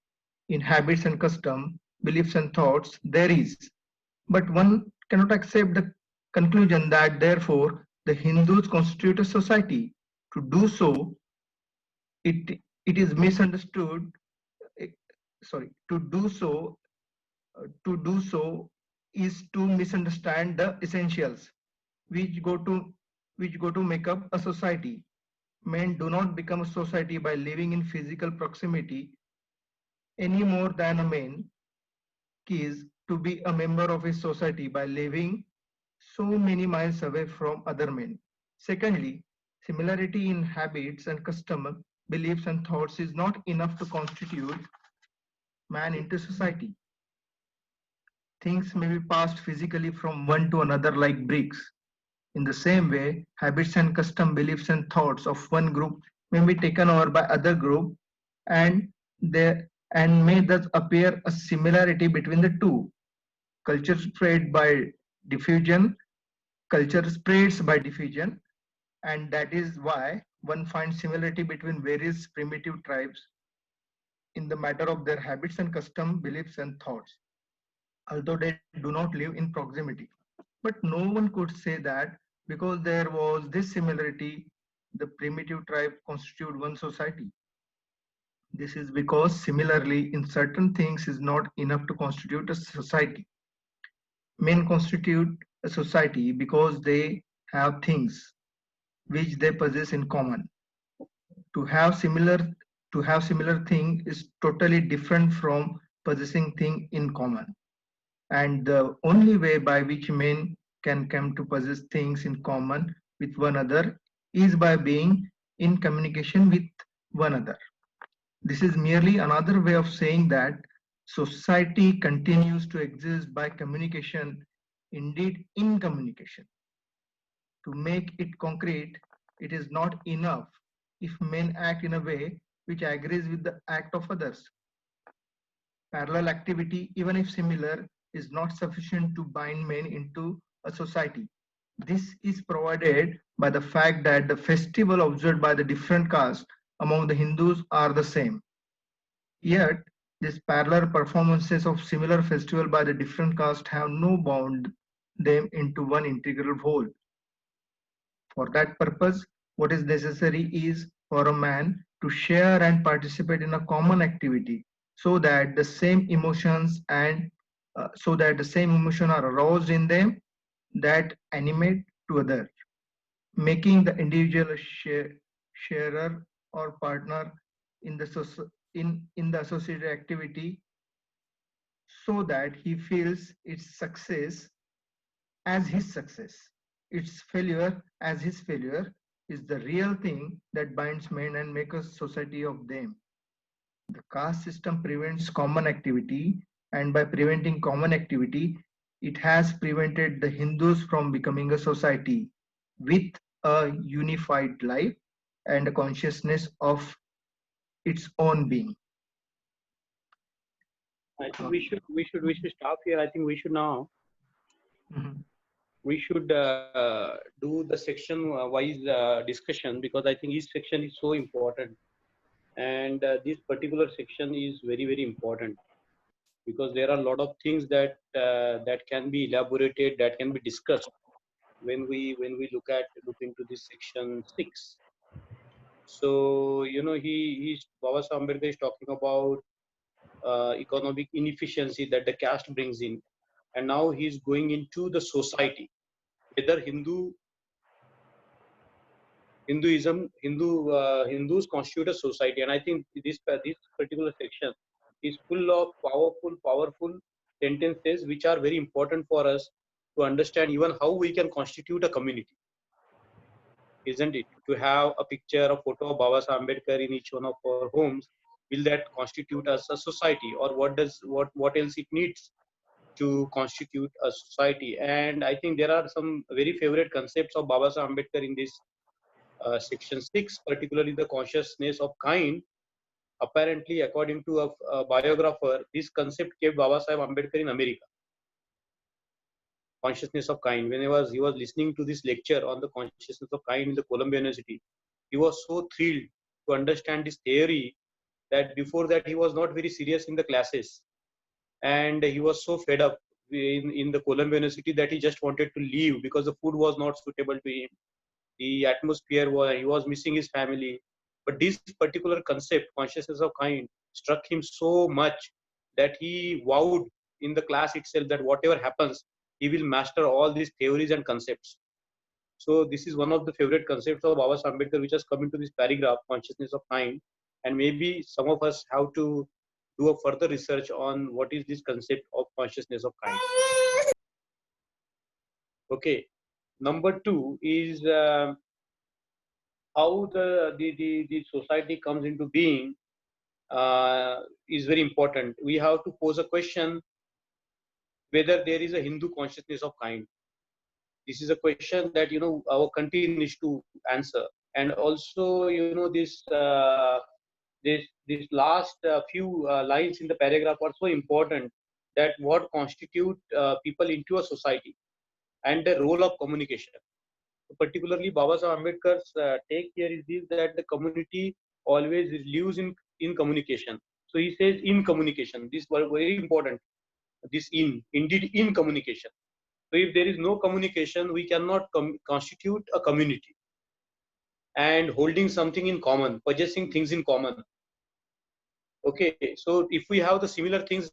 in habits and custom, beliefs and thoughts there is, but one cannot accept the conclusion that therefore the Hindus constitute a society. To do so, it is misunderstood. To do so is to misunderstand the essentials which go to make up a society. Men do not become a society by living in physical proximity any more than a man is to be a member of his society by living so many miles away from other men. Secondly, similarity in habits and custom, beliefs and thoughts is not enough to constitute man into society. Things may be passed physically from one to another like bricks. In the same way, habits and custom, beliefs and thoughts of one group may be taken over by other group and may thus appear a similarity between the two. Culture spreads by diffusion, and that is why one finds similarity between various primitive tribes in the matter of their habits and custom, beliefs and thoughts, although they do not live in proximity. But no one could say that because there was this similarity, the primitive tribe constitute one society. This is because similarly in certain things is not enough to constitute a society. Men constitute a society because they have things which they possess in common. To have similar thing is totally different from possessing thing in common. And the only way by which men can come to possess things in common with one another is by being in communication with one another. This is merely another way of saying that society continues to exist by communication, indeed in communication. To make it concrete, it is not enough if men act in a way which agrees with the act of others. Parallel activity, even if similar, is not sufficient to bind men into a society. This is provided by the fact that the festival observed by the different castes among the Hindus are the same. Yet, these parallel performances of similar festival by the different castes have no bound them into one integral whole. For that purpose, what is necessary is for a man to share and participate in a common activity so that the same emotions are aroused in them that animate to others, making the individual a sharer or partner in the associated activity so that he feels its success as his success, its failure as his failure is the real thing that binds men and makes a society of them. The caste system prevents common activity and by preventing common activity, it has prevented the Hindus from becoming a society with a unified life and a consciousness of its own being. I think we should stop here. I think we should now we should do the section wise discussion, because I think each section is so important, and this particular section is very important, because there are a lot of things that that can be elaborated, that can be discussed when we look into this section 6. So Baba Saheb Ambedkar is talking about economic inefficiency that the caste brings in, and now he's going into the society, whether Hindus constitute a society. And I think this particular section is full of powerful sentences which are very important for us to understand even how we can constitute a community, isn't it? To have a picture, a photo of Baba Saheb Ambedkar in each one of our homes, will that constitute us a society, or what else it needs to constitute a society? And I think there are some very favorite concepts of Baba Saheb Ambedkar in this section 6, particularly the consciousness of kind. Apparently, according to a biographer, this concept kept Baba Saheb Ambedkar in America. Consciousness of kind. When he was listening to this lecture on the consciousness of kind in the Columbia University, he was so thrilled to understand this theory that before that he was not very serious in the classes, and he was so fed up in the Columbia University that he just wanted to leave because the food was not suitable to him. The atmosphere he was missing his family. But this particular concept, consciousness of kind, struck him so much that he vowed in the class itself that whatever happens, he will master all these theories and concepts. So this is one of the favorite concepts of Baba Saheb Ambedkar, which has come into this paragraph, consciousness of kind. And maybe some of us have to do a further research on what is this concept of consciousness of kind. Okay. Number 2 is how the society comes into being is very important. We have to pose a question whether there is a Hindu consciousness of kind. This is a question that our country needs to answer. And also this last few lines in the paragraph are so important, that what constitute people into a society and the role of communication. Particularly Baba Saheb Ambedkar's take here is this, that the community always lives in communication. So he says in communication. This was very important. This indeed in communication. So if there is no communication, we cannot constitute a community. And holding something in common, possessing things in common. Okay, so if we have the similar things,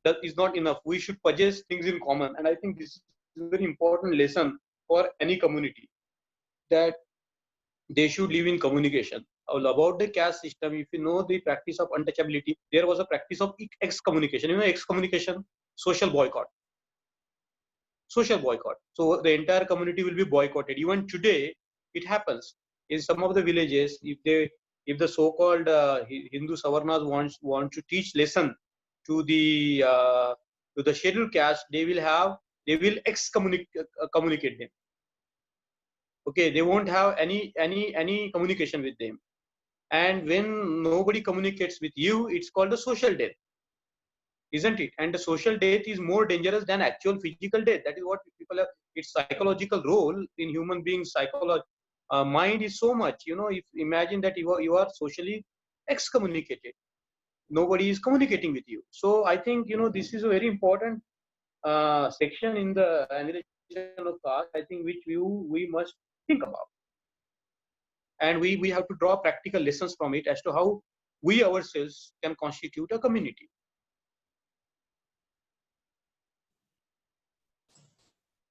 that is not enough. We should possess things in common. And I think this is a very important lesson for any community, that they should live in communication. About the caste system, if you know the practice of untouchability, there was a practice of excommunication. Excommunication, social boycott. Social boycott. So the entire community will be boycotted. Even today, it happens in some of the villages. If the so-called Hindu Savarnas want to teach lesson to the scheduled caste, they will excommunicate them. Okay, they won't have any communication with them. And when nobody communicates with you, it's called a social death, isn't it? And the social death is more dangerous than actual physical death. That is what people have. Its psychological role in human beings, mind is so much. If imagine that you are socially excommunicated, nobody is communicating with you. So I think this is a very important section in the annihilation of caste. I think which we must think about, and we have to draw practical lessons from it as to how we ourselves can constitute a community.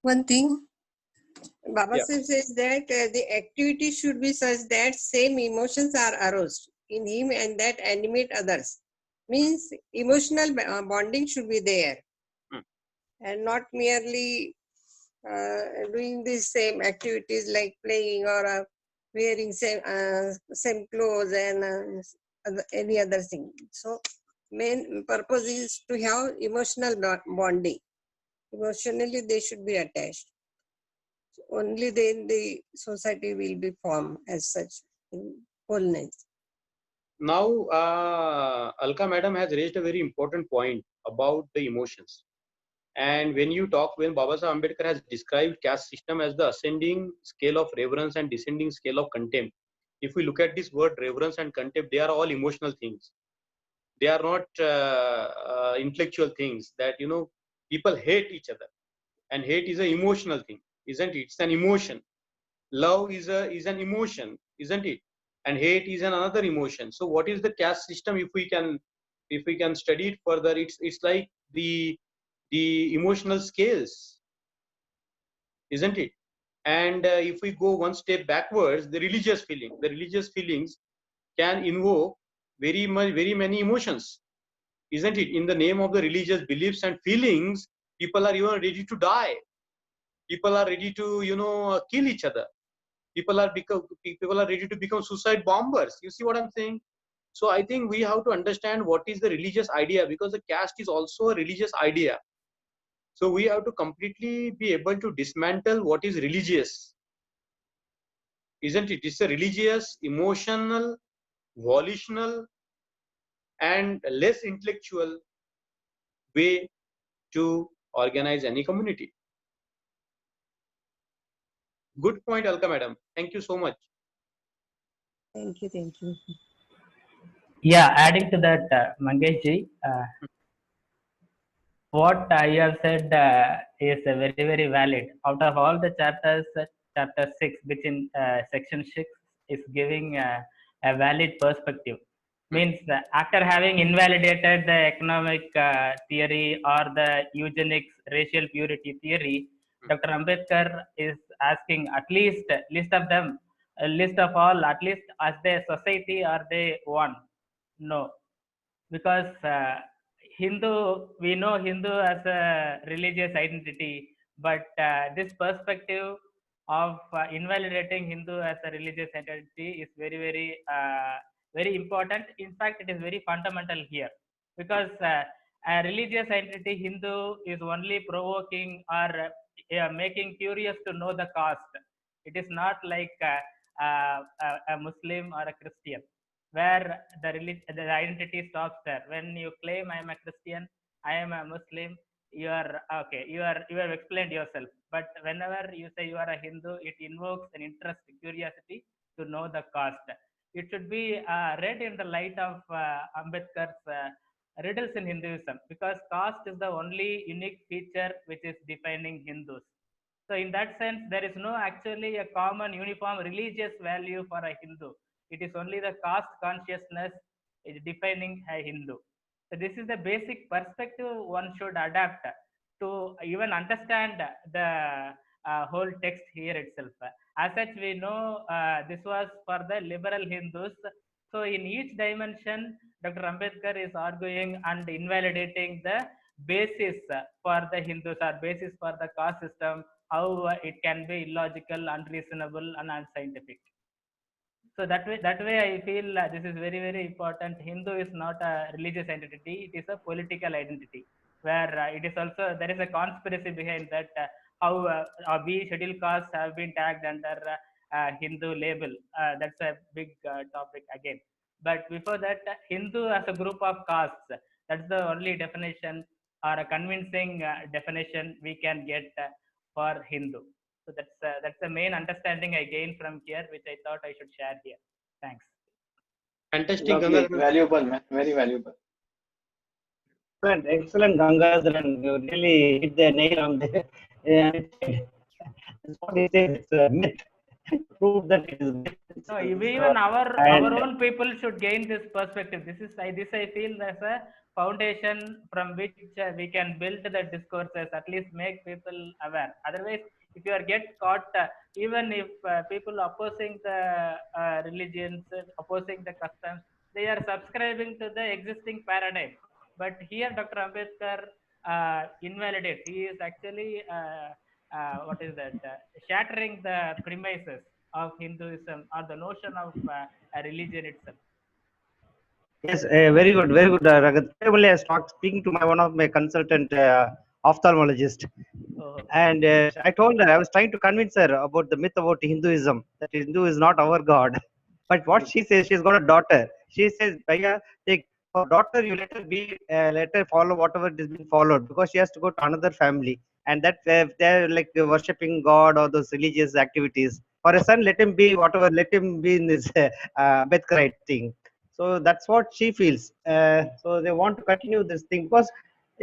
One thing, Baba Saheb says that the activity should be such that same emotions are aroused in him and that animate others. Means emotional bonding should be there, and not merely doing the same activities like playing or wearing same clothes and any other thing. So Main purpose is to have emotional bonding. Emotionally, they should be attached. Only then the society will be formed as such in wholeness. Now, Alka madam has raised a very important point about the emotions. And when Baba Sahib Ambedkar has described caste system as the ascending scale of reverence and descending scale of contempt. If we look at this word reverence and contempt, they are all emotional things. They are not intellectual things that, people hate each other, and hate is an emotional thing, isn't it? It's an emotion. Love is an emotion, isn't it? And hate is another emotion. So what is the caste system? If we can study it further, it's like the emotional scales, isn't it? And if we go one step backwards, the religious feelings can invoke very many emotions, isn't it? In the name of the religious beliefs and feelings, people are even ready to die. People are ready to kill each other. People are ready to become suicide bombers. You see what I'm saying? So I think we have to understand what is the religious idea, because the caste is also a religious idea. So we have to completely be able to dismantle what is religious, isn't it? It's a religious, emotional, volitional, and less intellectual way to organize any community. Good point, Alka madam. Thank you so much. Thank you. Thank you. Yeah, adding to that, Mangesh ji, what you have said is very, very valid. Out of all the chapters, chapter 6, which in section 6 is giving a valid perspective. Means after having invalidated the economic theory or the eugenics, racial purity theory, Dr. Ambedkar is asking at least list of them, a list of all, at least as their society are they one? No, because we know Hindu as a religious identity, but this perspective of invalidating Hindu as a religious identity is very important. In fact, it is very fundamental here, because a religious identity Hindu is only provoking or making curious to know the caste. It is not like a Muslim or a Christian, where the identity stops there. When you claim I am a Christian, I am a Muslim, you are okay. You have explained yourself. But whenever you say you are a Hindu, it invokes an interest, curiosity to know the caste. It should be read in the light of Ambedkar's riddles in Hinduism, because caste is the only unique feature which is defining Hindus. So in that sense, there is no actually a common uniform religious value for a Hindu. It is only the caste consciousness is defining a Hindu. So this is the basic perspective one should adapt to even understand the whole text here itself. As such, we know this was for the liberal Hindus. So in each dimension, Dr. Ambedkar is arguing and invalidating the basis for the Hindus, or basis for the caste system, how it can be illogical, unreasonable, and unscientific. So that way I feel this is very, very important. Hindu is not a religious identity; it is a political identity, where it is also, there is a conspiracy behind that. How we scheduled castes have been tagged under Hindu label. That's a big topic again. But before that, Hindu as a group of castes, that's the only definition, or a convincing definition we can get for Hindu. So that's the main understanding I gained from here, which I thought I should share here. Thanks. Fantastic, Lovely, Gangadharan. valuable, man. Very valuable. Excellent, Gangadharan. You really hit the nail on the head. That's what he says. It's a myth. Prove that it is myth. No, even our own people should gain this perspective. This I feel as a foundation from which we can build the discourses, at least make people aware. Otherwise, if you are get caught, even if people opposing the religions, opposing the customs, they are subscribing to the existing paradigm. But here, Dr. Ambedkar invalidates. He is actually what is that? Shattering the premises of Hinduism, or the notion of a religion itself. Yes, very good, very good, Raghav. Today only I was speaking to one of my consultant ophthalmologist, and I told her, I was trying to convince her about the myth about Hinduism, that Hindu is not our God. But what she says, she's got a daughter. She says, Bhaiya, take for daughter, you let her follow whatever is being followed, because she has to go to another family, and that they're like worshipping God or those religious activities. For a son, let him be whatever, let him be in this Ambedkarite thing. So that's what she feels. So they want to continue this thing because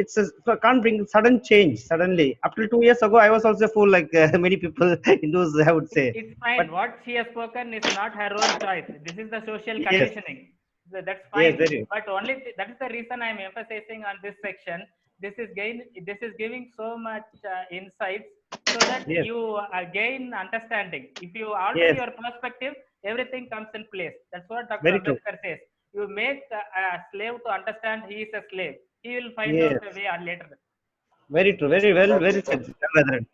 so can't bring sudden change suddenly. Up till 2 years ago, I was also fool like many people Hindus, I would say. It's fine. But What she has spoken is not her own choice. This is the social yes, conditioning. That's yes, fine. very But only that is the reason I am emphasizing on this section. This is giving so much insights so that yes, you gain understanding. If you alter yes, your perspective, everything comes in place. That's what Dr. very true. Ambedkar says. You make a slave to understand he is a slave. He will find out Yes, a way later. very true. Very well, very said, Gangadharan.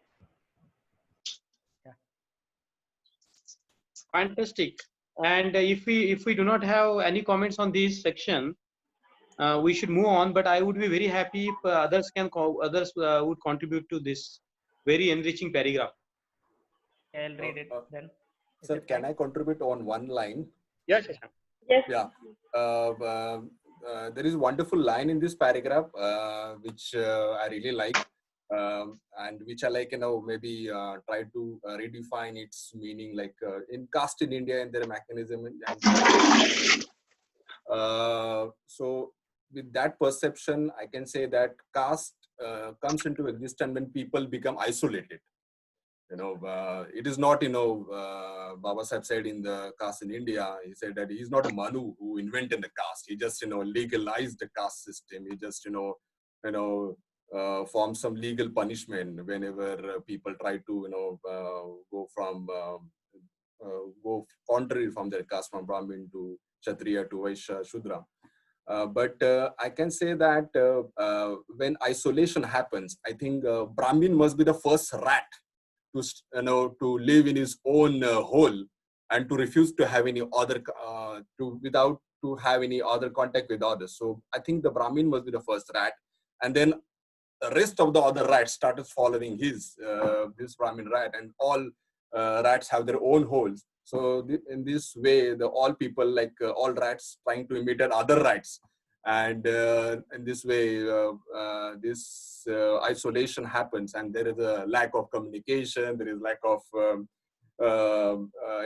Fantastic. And if we do not have any comments on this section, we should move on. But I would be very happy if others would contribute to this very enriching paragraph. I'll read it then. Sir, can I contribute on one line? Yes, yes. Yes. Yeah. There is a wonderful line in this paragraph which I really like, and which I like, maybe try to redefine its meaning, like in caste in India and their mechanism. So with that perception, I can say that caste comes into existence when people become isolated. It is not, Baba Sahib said in the caste in India, he said that he's not a Manu who invented the caste. He just, legalized the caste system. He just, formed some legal punishment whenever people try to, go contrary from their caste, from Brahmin to Kshatriya to Vaishya, Shudra. But I can say that when isolation happens, I think Brahmin must be the first rat to live in his own hole and to refuse to have any other without to have any other contact with others. So I think the Brahmin must be the first rat, and then the rest of the other rats started following this Brahmin rat, and all rats have their own holes. So in this way, all people, like all rats, trying to imitate other rats, and in this way, this isolation happens, and there is a lack of communication. There is lack of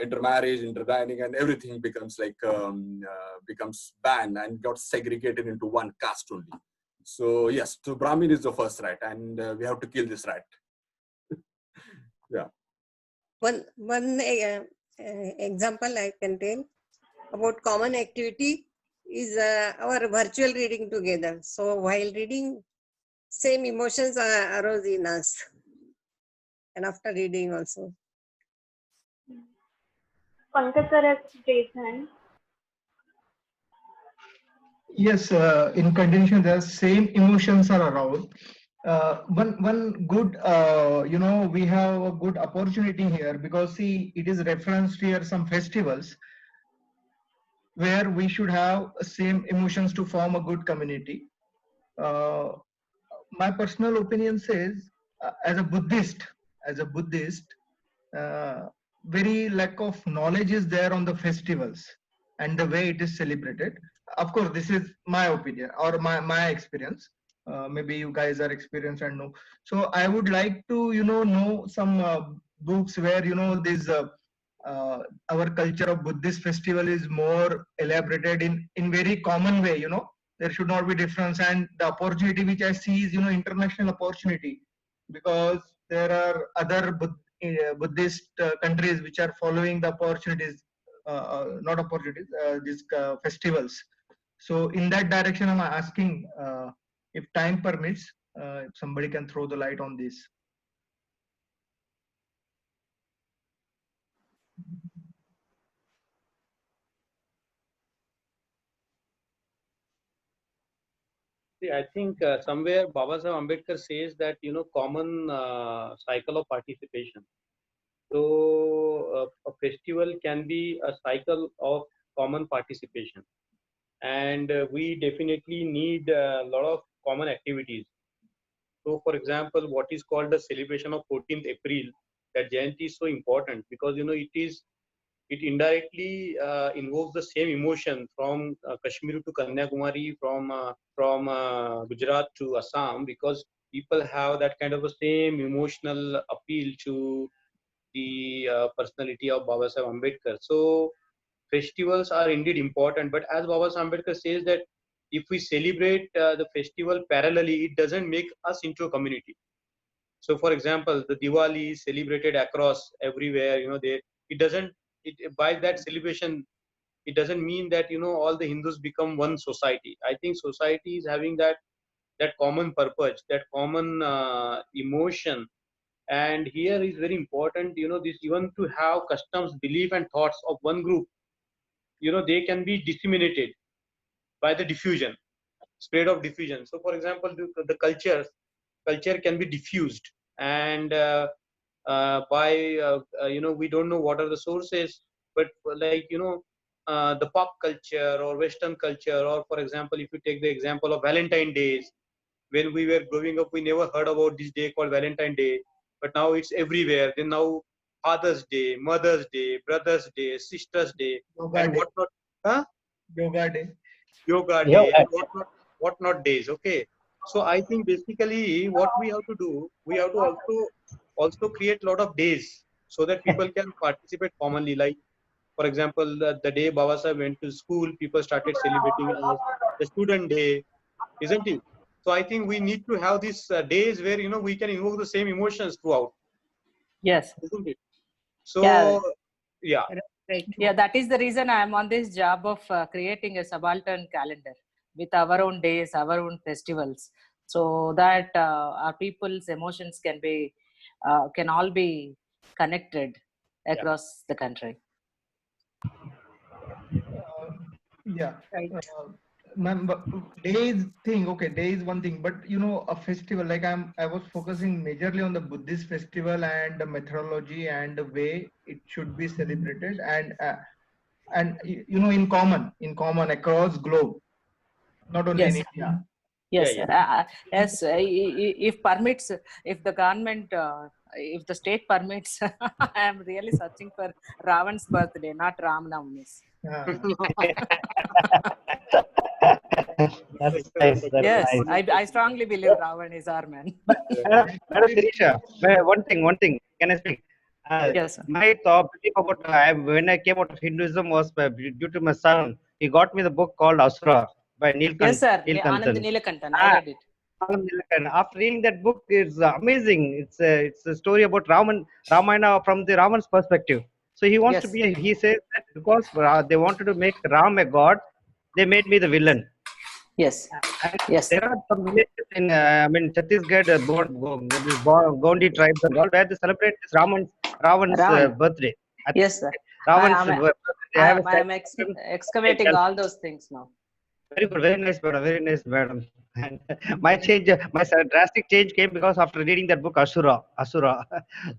intermarriage, interdining, and everything becomes becomes banned and got segregated into one caste only. So yes, so Brahmin is the first rat, and we have to kill this rat. Yeah. One example I can tell about common activity is our virtual reading together. So while reading, same emotions arose in us, and after reading also. Pankaj sir has raised hand. Yes, in continuation, the same emotions are aroused. One good, we have a good opportunity here, because see, it is referenced here some festivals where we should have same emotions to form a good community. My personal opinion says, as a Buddhist, very lack of knowledge is there on the festivals and the way it is celebrated. Of course, this is my opinion or my experience. Maybe you guys are experienced and know. So I would like to, know some books where, this our culture of Buddhist festival is more elaborated in very common way. There should not be difference, and the opportunity which I see is, international opportunity, because there are other Buddhist countries which are following the opportunities, not opportunities, these festivals. So in that direction, I'm asking, if time permits, if somebody can throw the light on this. See, I think somewhere Baba Sahib Ambedkar says that common cycle of participation. So a festival can be a cycle of common participation. and we definitely need a lot of common activities. So, for example, what is called the celebration of 14th April, that Jayanti is so important because it indirectly invokes the same emotion from Kashmir to Kanyakumari, from Gujarat to Assam, because people have that kind of a same emotional appeal to the personality of Baba Sahib Ambedkar. So festivals are indeed important, but as Baba Sahib Ambedkar says that if we celebrate the festival parallelly, it doesn't make us into a community. So, for example, the Diwali is celebrated across everywhere. It doesn't. By that celebration, it doesn't mean that all the Hindus become one society. I think society is having that common purpose, that common emotion, and here is very important. This even to have customs, belief, and thoughts of one group. They can be disseminated by the diffusion, spread of diffusion. So, for example, the culture can be diffused, and by we don't know what are the sources, but like the pop culture or Western culture, or for example, if you take the example of Valentine days, when we were growing up, we never heard about this day called Valentine Day, but now it's everywhere. Then now Father's Day, Mother's Day, Brother's Day, Sister's Day, Yoga and day. whatnot. Huh? Yoga day. Yoga Yeah, day, and whatnot days. Okay. So I think basically what we have to do, we have to also create a lot of days so that people can participate commonly. Like, for example, the day Baba Sahib went to school, people started celebrating as the student day, isn't it? So I think we need to have these days where we can invoke the same emotions throughout, Yes. isn't it? Yeah. So yeah. Right. Yeah, that is the reason I am on this job of creating a subaltern calendar with our own days, our own festivals, so that our people's emotions can all be connected across the country. Yeah. Right. Ma'am, days thing, okay, day is one thing, but a festival, like I was focusing majorly on the Buddhist festival and the methodology and the way it should be celebrated, and in common across globe, not only in Yes. India. Yes, Yeah. yes. If permits, if the government, if the state permits, I am really searching for Ravan's birthday, not Ram Navami's. That's nice. That's Yes, nice. I strongly believe Ravan is our man. Madam Sirisha, one thing. Can I speak? Yes, sir. My thought belief about when I came out of Hinduism was due to my son. He got me the book called Asura by Yes, sir. Anand Neelkantan. Neelakantan. I read it. And after reading that book, it's amazing. It's a story about Ramayana from the Raman's perspective. So he wants to Yes. be. He says that because they wanted to make Ram a god, they made me the villain. Yes. And Yes. there are some villages in Chhattisgarh, this Gondi tribes and all, where they celebrate this Ravan's Ravan. birthday. Yes, sir. Ravan's birthday. They have a I am excavating all those things now. very good, very nice, madam. Very nice, madam. And my drastic change came because after reading that book, Asura.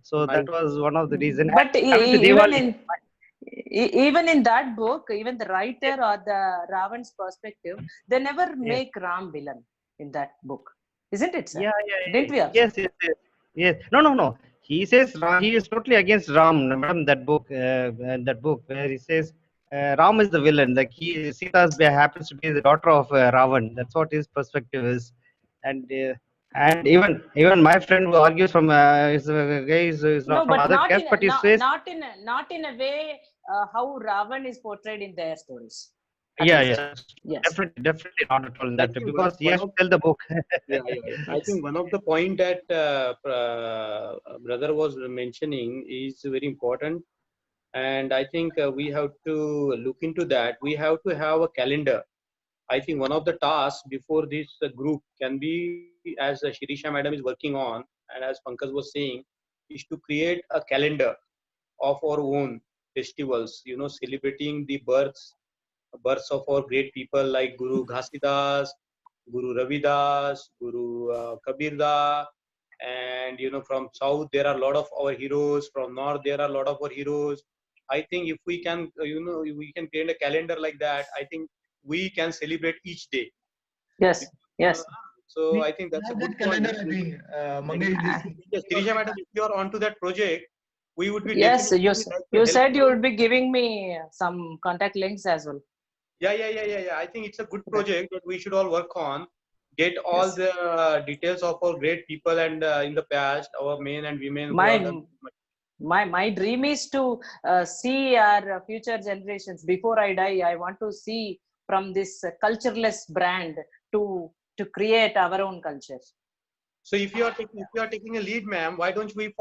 So that was one of the reasons. But Coming to even Diwali, even in that book, even the writer or the Ravan's perspective, they never make Ram villain in that book, isn't it, sir? Didn't we? Yes. No. He says he is totally against Ram, madam. That book where he says Ram is the villain. Like Sita happens to be the daughter of Ravan. That's what his perspective is, and even my friend who argues from is a guy is No, not from but other not caste, in but he says not in a way how Ravan is portrayed in their stories. yeah, Yes. definitely not at all in that way, think because he one has to of- tell the book. Yeah. I think one of the point that brother was mentioning is very important, and I think we have to look into that. We have to have a calendar. I think one of the tasks before this group can be, as Shirisha madam is working on, and as Pankaj was saying, is to create a calendar of our own festivals. Celebrating the births of our great people like Guru Ghasidas, Guru Ravidas, Guru Kabirda, and from south there are a lot of our heroes. From north there are a lot of our heroes. I think if we can, we can create a calendar like that. I think we can celebrate each day. Yes, yes. So I think that's a good point. Calendar, I think, Mangesh, Yes, Sirisha madam, if you are onto that project, we would be Yes, definitely you, like to you help said you would be giving me some contact links as well. Yeah. I think it's a good project that we should all work on. Get all Yes. the details of our great people and in the past, our men and women who have done. My dream is to see our future generations. Before I die, I want to see from this cultureless brand to create our own culture. So if you are taking a lead, ma'am, why don't we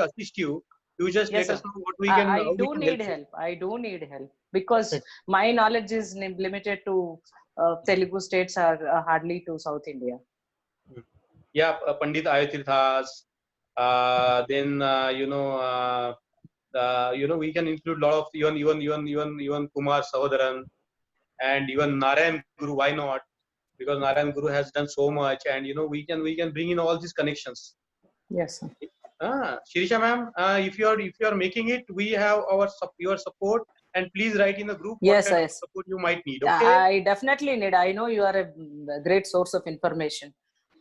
assist you? You just Yes, let us sir. know what we can. I how we do can need help you. help. I do need help because my knowledge is limited to Telugu states or hardly to South India. Yeah, Pandit Ayatirthas. Then we can include a lot of even Kumar Sahodaran and even Narayan Guru. Why not? Because Narayan Guru has done so much, and we can bring in all these connections. Yes, sir. Shirisha ma'am, if you are making it, we have your support, and please write in the group what Yes, kind yes. of support you might need. Okay. I definitely need. I know you are a great source of information.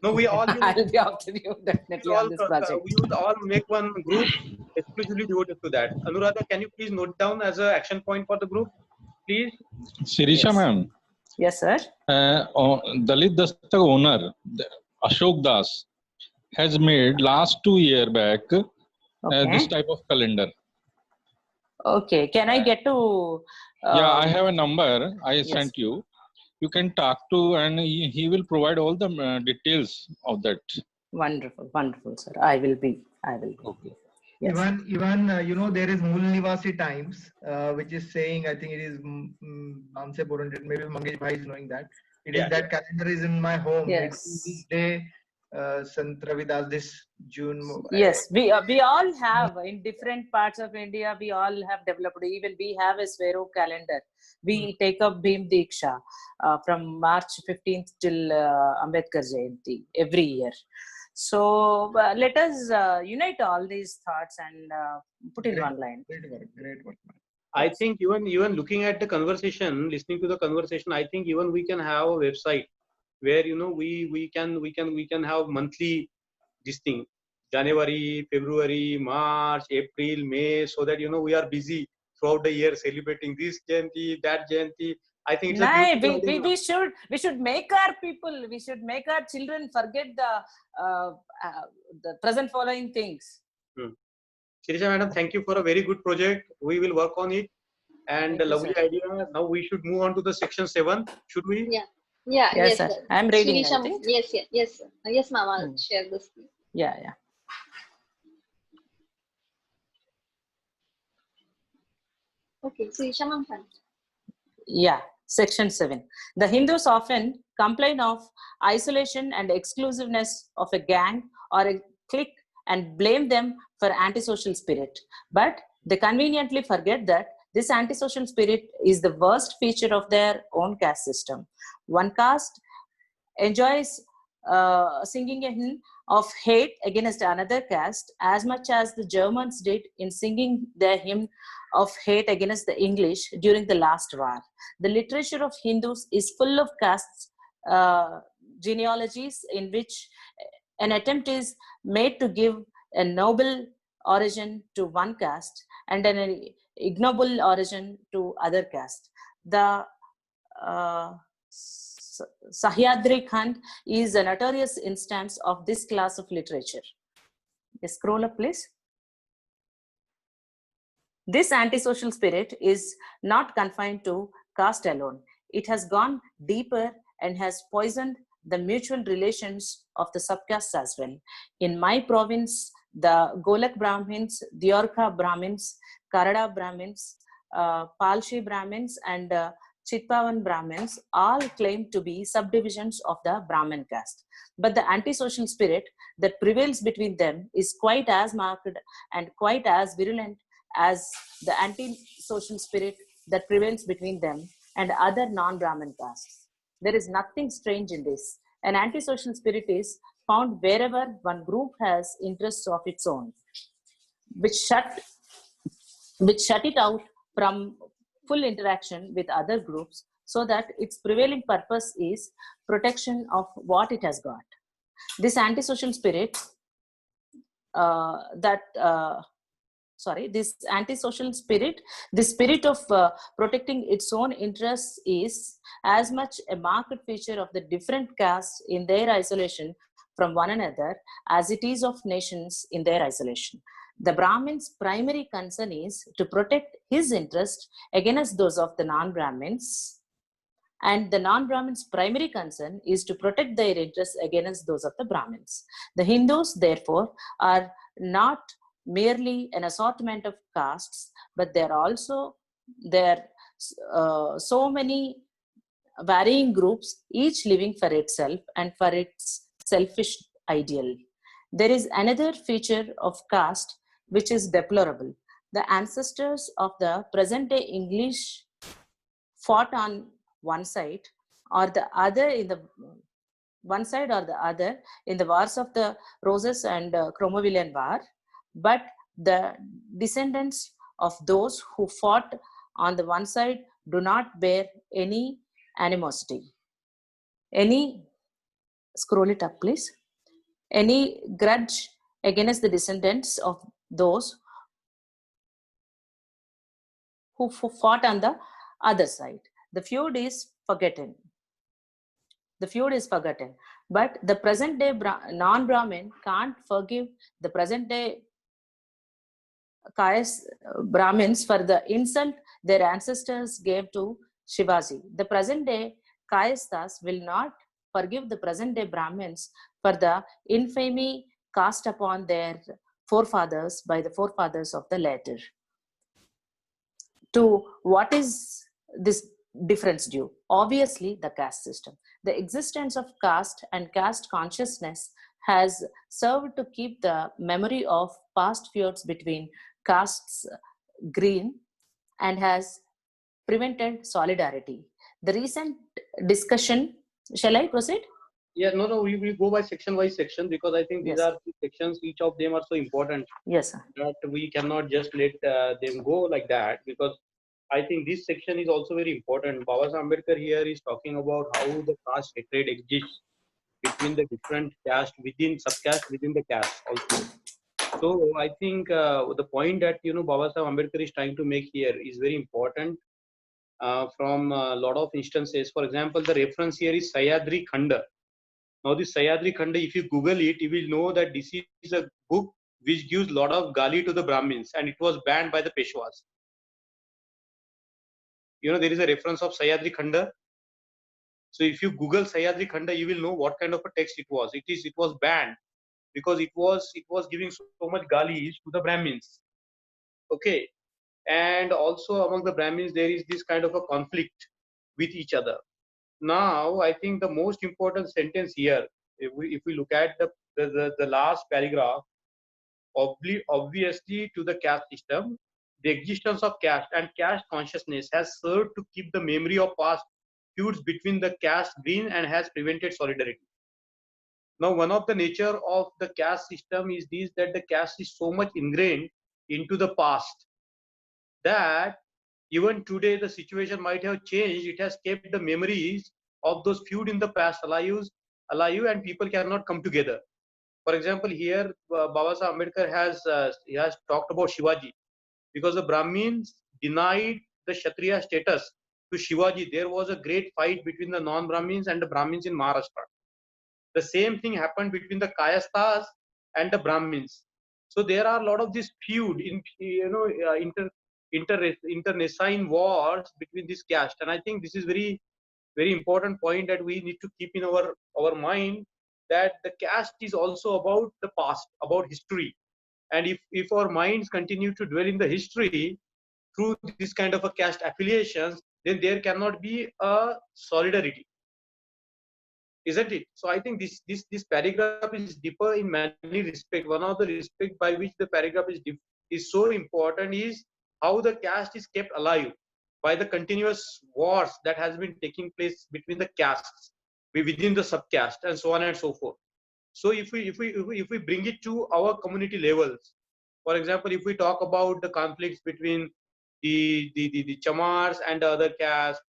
No, we all I'll be after you definitely on this project. we would all make one group exclusively devoted to that. Anuradha, can you please note down as an action point for the group, please? Shirisha ma'am. Yes, sir. Dalit Dastak owner Ashok Das has made last 2 years back this type of calendar. Okay, can I get to? Yeah, I have a number I sent you. You can talk to, and he will provide all the details of that. Wonderful, wonderful, sir. I will be. Okay. Yes. Even there is Mool Nivasi Times, which is saying, I think it is Manse Borundit, maybe Mangesh Bhai is knowing that. It is that calendar is in my home. Yes. It's this day, Sant Ravidas, this June. Yes, we all have in different parts of India. We all have developed. Even we have a Svero calendar. We take up Bhim Diksha from March 15th till Ambedkar Jayanti every year. So let us unite all these thoughts and put in one line. Great work. I think even looking at the conversation, listening to the conversation, I think even we can have a website where we can have monthly this thing, January, February, March, April, May, so that we are busy throughout the year celebrating this Jayanti, that Jayanti. I think it's a beautiful idea. We should make our people, we should make our children forget the present following things. Shirisha madam, thank you for a very good project. We will work on it, and a lovely idea. Now we should move on to the section 7. Should we? Yeah. Yes, sir. I'm reading. Shirisha, yes, ma'am. I'll share this. Yeah. Okay, Shirisha ma'am. Yeah, section 7. The Hindus often complain of isolation and exclusiveness of a gang or a clique and blame them for antisocial spirit. But they conveniently forget that this antisocial spirit is the worst feature of their own caste system. One caste enjoys singing a hymn of hate against another caste as much as the Germans did in singing their hymn of hate against the English during the last war. The literature of Hindus is full of castes genealogies in which an attempt is made to give a noble origin to one caste and an ignoble origin to other caste. The Sahyadri Khand is a notorious instance of this class of literature. Scroll up, please. This antisocial spirit is not confined to caste alone. It has gone deeper and has poisoned the mutual relations of the subcastes as well. In my province, the Golak Brahmins, Diorkha Brahmins, Karada Brahmins, Palshi Brahmins, and Chitpavan Brahmins all claim to be subdivisions of the Brahmin caste. But the antisocial spirit that prevails between them is quite as marked and quite as virulent as the antisocial spirit that prevails between them and other non-Brahmin castes. There is nothing strange in this. An antisocial spirit is found wherever one group has interests of its own, which shut it out from full interaction with other groups so that its prevailing purpose is protection of what it has got. This antisocial spirit this antisocial spirit, the spirit of protecting its own interests, is as much a marked feature of the different castes in their isolation from one another as it is of nations in their isolation. The Brahmin's primary concern is to protect his interest against those of the non-Brahmins, and the non-Brahmins' primary concern is to protect their interests against those of the Brahmins. The Hindus, therefore, are not merely an assortment of castes, but there are so many varying groups, each living for itself and for its selfish ideal. There is another feature of caste which is deplorable. The ancestors of the present-day English fought on one side or the other in the wars of the Roses and Cromwellian War, but the descendants of those who fought on the one side do not bear any animosity. Scroll it up, please. Any grudge against the descendants of those who fought on the other side. The feud is forgotten. But the present day non-Brahmin can't forgive the present day Brahmins for the insult their ancestors gave to Shivaji. The present day Kayasthas will not forgive the present day Brahmins for the infamy cast upon their forefathers by the forefathers of the latter. To what is this difference due? Obviously, the caste system. The existence of caste and caste consciousness has served to keep the memory of past feuds between castes green and has prevented solidarity. The recent discussion, shall I proceed? Yeah, no, we will go by section by section, because I think these are sections, each of them are so important. Yes, sir. That we cannot just let them go like that, because I think this section is also very important. Baba Saheb Ambedkar here is talking about how the caste hatred exists between the different caste, within subcaste, within the caste also. So I think the point that Baba Saheb Ambedkar is trying to make here is very important from a lot of instances. For example, the reference here is Sahyadri Khanda. Now this Sahyadri Khanda, if you Google it, you will know that this is a book which gives a lot of gali to the Brahmins, and it was banned by the Peshwas. There is a reference of Sahyadri Khanda. So if you Google Sahyadri Khanda, you will know what kind of a text it was. It was banned because it was giving so much galis to the Brahmins. Okay, and also among the Brahmins there is this kind of a conflict with each other. Now I think the most important sentence here, if we look at the last paragraph, obviously to the caste system, the existence of caste and caste consciousness has served to keep the memory of past feuds between the caste green and has prevented solidarity. Now, one of the nature of the caste system is this, that the caste is so much ingrained into the past that even today the situation might have changed. It has kept the memories of those feud in the past alive, and people cannot come together. For example, here Baba Saheb Ambedkar has talked about Shivaji, because the Brahmins denied the Kshatriya status to Shivaji. There was a great fight between the non-Brahmins and the Brahmins in Maharashtra. The same thing happened between the Kayasthas and the Brahmins. So there are a lot of this feud in internecine wars between this caste, and I think this is very important point that we need to keep in our mind, that the caste is also about the past, about history, and if our minds continue to dwell in the history through this kind of a caste affiliations, then there cannot be a solidarity, isn't it? So I think this paragraph is deeper in many respects. One of the respects by which the paragraph is so important is how the caste is kept alive by the continuous wars that has been taking place between the castes, within the subcaste, and so on and so forth. So if we bring it to our community levels, for example, if we talk about the conflicts between the Chamars and the other castes,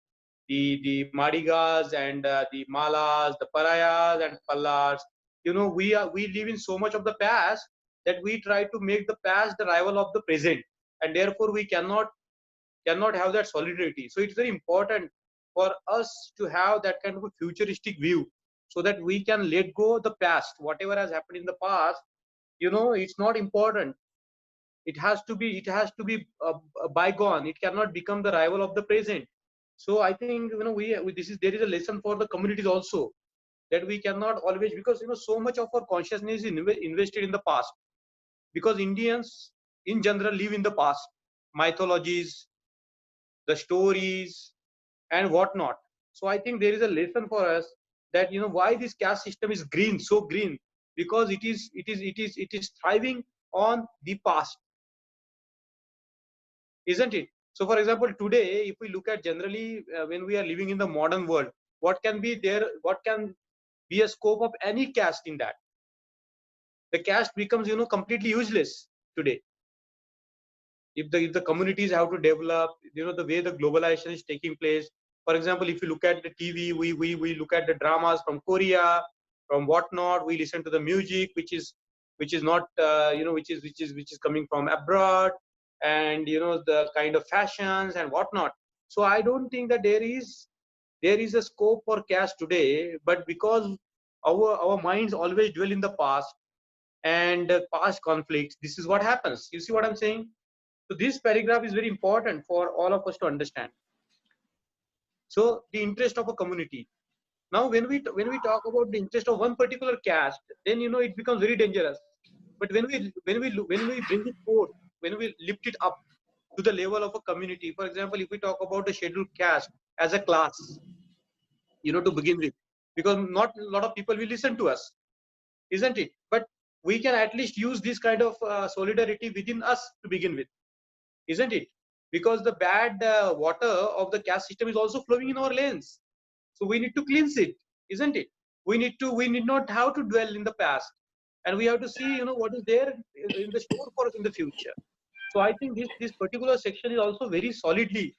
the Madigas and the Malas, the Parayas and Pallars. You know, we live in so much of the past that we try to make the past the rival of the present, and therefore we cannot have that solidarity. So it's very important for us to have that kind of a futuristic view, so that we can let go the past. Whatever has happened in the past, you know, it's not important. It has to be bygone. It cannot become the rival of the present. So I think, you know, there is a lesson for the communities also, that we cannot always, because, you know, so much of our consciousness is invested in the past, because Indians in general live in the past, mythologies, the stories and whatnot. So I think there is a lesson for us, that, you know, why this caste system is green, so green, because it is thriving on the past, isn't it? So for example, today, if we look at generally, when we are living in the modern world, what can be a scope of any caste in that? The caste becomes, you know, completely useless today. If the communities have to develop, you know, the way the globalization is taking place. For example, if you look at the TV, we look at the dramas from Korea, from whatnot. We listen to the music, which is not, you know, which is coming from abroad, and, you know, the kind of fashions and whatnot. So I don't think that there is a scope for caste today, but because our minds always dwell in the past and past conflicts, this is what happens. You see what I'm saying? So this paragraph is very important for all of us to understand. So the interest of a community. Now, when we talk about the interest of one particular caste, then, you know, it becomes very dangerous. But when we bring it forth, when we lift it up to the level of a community, for example, if we talk about the scheduled caste as a class, you know, to begin with, because not a lot of people will listen to us, isn't it? But we can at least use this kind of solidarity within us to begin with, isn't it? Because the bad water of the caste system is also flowing in our lanes, so we need to cleanse it, isn't it? We need not have to dwell in the past, and we have to see, you know, what is there in the store for us in the future. So I think this particular section is also very solidly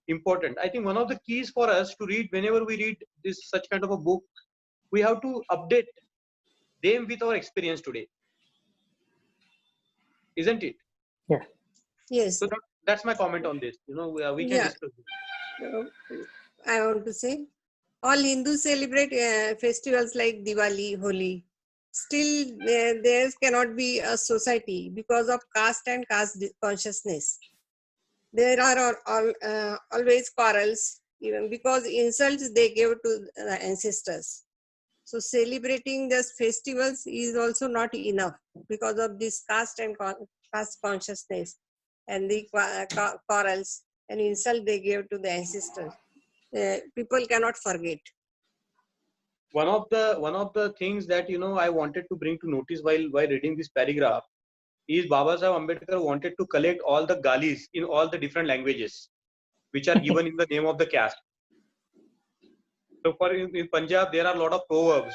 important. I think one of the keys for us to read, whenever we read this such kind of a book, we have to update them with our experience today, isn't it? Yeah. Yes. So that's my comment on this. You know, we can Yeah. discuss this. I want to say, all Hindus celebrate festivals like Diwali, Holi. Still, there cannot be a society because of caste and caste consciousness. There are always quarrels, even because insults they give to the ancestors. So celebrating these festivals is also not enough because of this caste and caste consciousness and the quarrels and insult they gave to the ancestors. People cannot forget. One of the things that, you know, I wanted to bring to notice while reading this paragraph is Baba Sahib Ambedkar wanted to collect all the galis in all the different languages which are given in the name of the caste. So for in Punjab, there are a lot of proverbs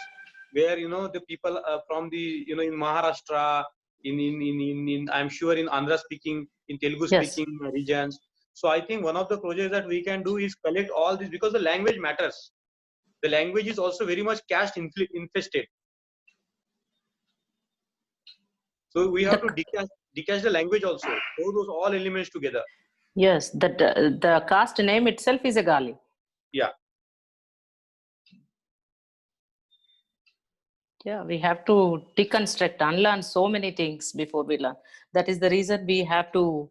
where, you know, the people from the, you know, in Maharashtra, in I'm sure in Andhra speaking, in Telugu speaking regions. So I think one of the projects that we can do is collect all this, because the language matters. The language is also very much caste infested. So we have to decast the language also. Those all elements together. Yes, the caste name itself is a Gali. Yeah. Yeah, we have to deconstruct, unlearn so many things before we learn. That is the reason we have to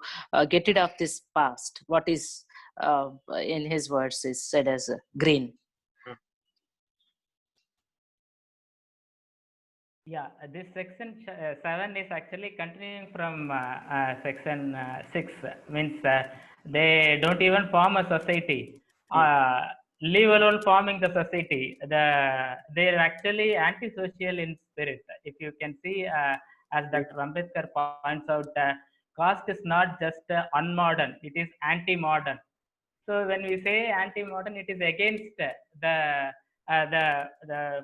get rid of this past. What is, in his words, is said as green. Yeah, this section 7 is actually continuing from section 6. Means they don't even form a society. Leave alone forming the society. They're actually antisocial in spirit. If you can see, as Dr. Ambedkar points out, caste is not just unmodern; it is anti-modern. So when we say anti-modern, it is against the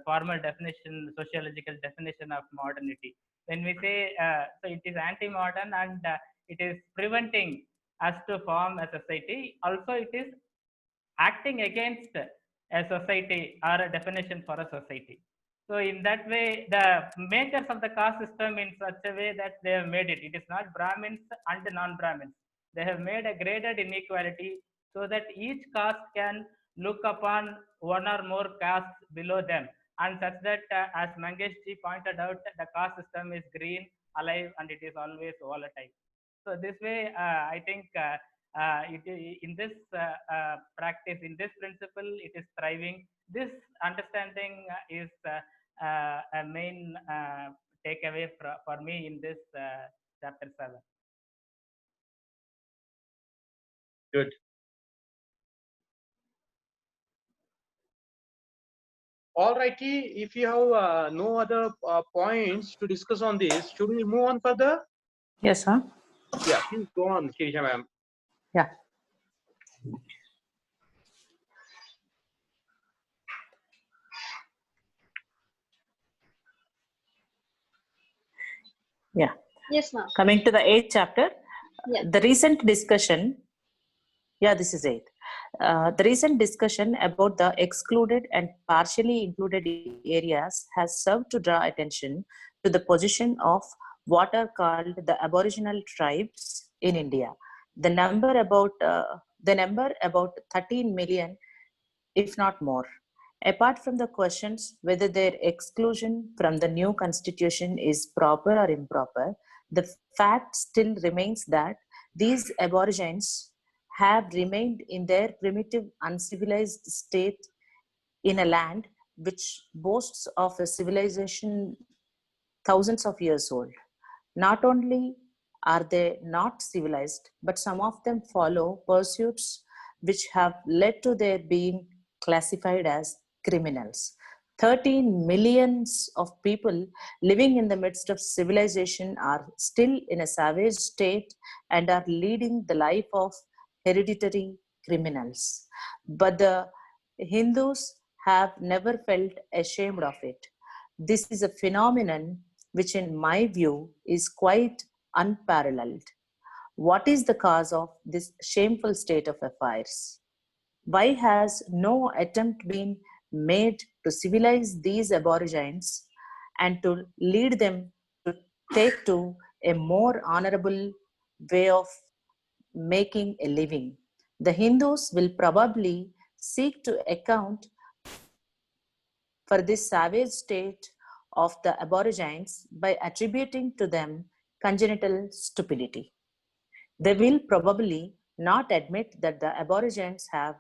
formal definition, sociological definition of modernity. When we say so, it is anti-modern, and it is preventing us to form a society. Also, it is acting against a society or a definition for a society. So in that way, the makers of the caste system in such a way that they have made it. It is not Brahmins and non-Brahmins. They have made a graded inequality so that each caste can look upon one or more castes below them, and such that, as Mangesh ji pointed out, the caste system is green, alive, and it is always volatile. So this way, I think in this practice, in this principle, it is thriving. This understanding is a main takeaway for me in this chapter 7. Good. All righty. If you have no other points to discuss on this, should we move on further? Yes, sir. Yeah, please go on, Shirisha ma'am. Yeah. Yeah. Yes, ma'am. Coming to the 8th chapter, Yeah. the recent discussion. Yeah, this is 8. The recent discussion about the excluded and partially included areas has served to draw attention to the position of what are called the Aboriginal tribes in India. The number about 13 million, if not more. Apart from the questions whether their exclusion from the new constitution is proper or improper, the fact still remains that these Aborigines have remained in their primitive, uncivilized state in a land which boasts of a civilization thousands of years old. Not only are they not civilized, but some of them follow pursuits which have led to their being classified as criminals. 13 millions of people living in the midst of civilization are still in a savage state and are leading the life of hereditary criminals. But the Hindus have never felt ashamed of it. This is a phenomenon which, in my view, is quite unparalleled. What is the cause of this shameful state of affairs? Why has no attempt been made to civilize these Aborigines and to lead them to take to a more honorable way of making a living? The Hindus will probably seek to account for this savage state of the Aborigines by attributing to them congenital stupidity. They will probably not admit that the Aborigines have